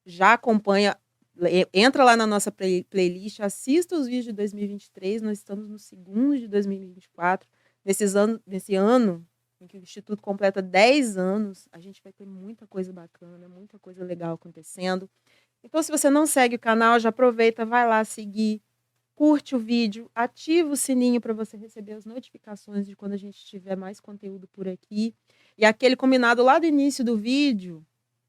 Já acompanha Entra lá na nossa playlist, assista os vídeos de 2023, nós estamos no segundo de 2024. Nesse ano em que o Instituto completa 10 anos, a gente vai ter muita coisa bacana, muita coisa legal acontecendo. Então, se você não segue o canal, já aproveita, vai lá seguir, curte o vídeo, ativa o sininho para você receber as notificações de quando a gente tiver mais conteúdo por aqui. E aquele combinado lá do início do vídeo,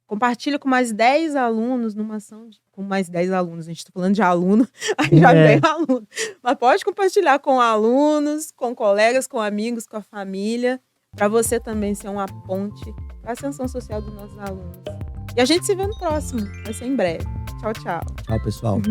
compartilha com mais 10 alunos numa ação com mais 10 alunos. A gente está falando de aluno, aí já vem aluno. Mas pode compartilhar com alunos, com colegas, com amigos, com a família, para você também ser uma ponte para a ascensão social dos nossos alunos. E a gente se vê no próximo. Vai ser em breve. Tchau, tchau. Tchau, pessoal.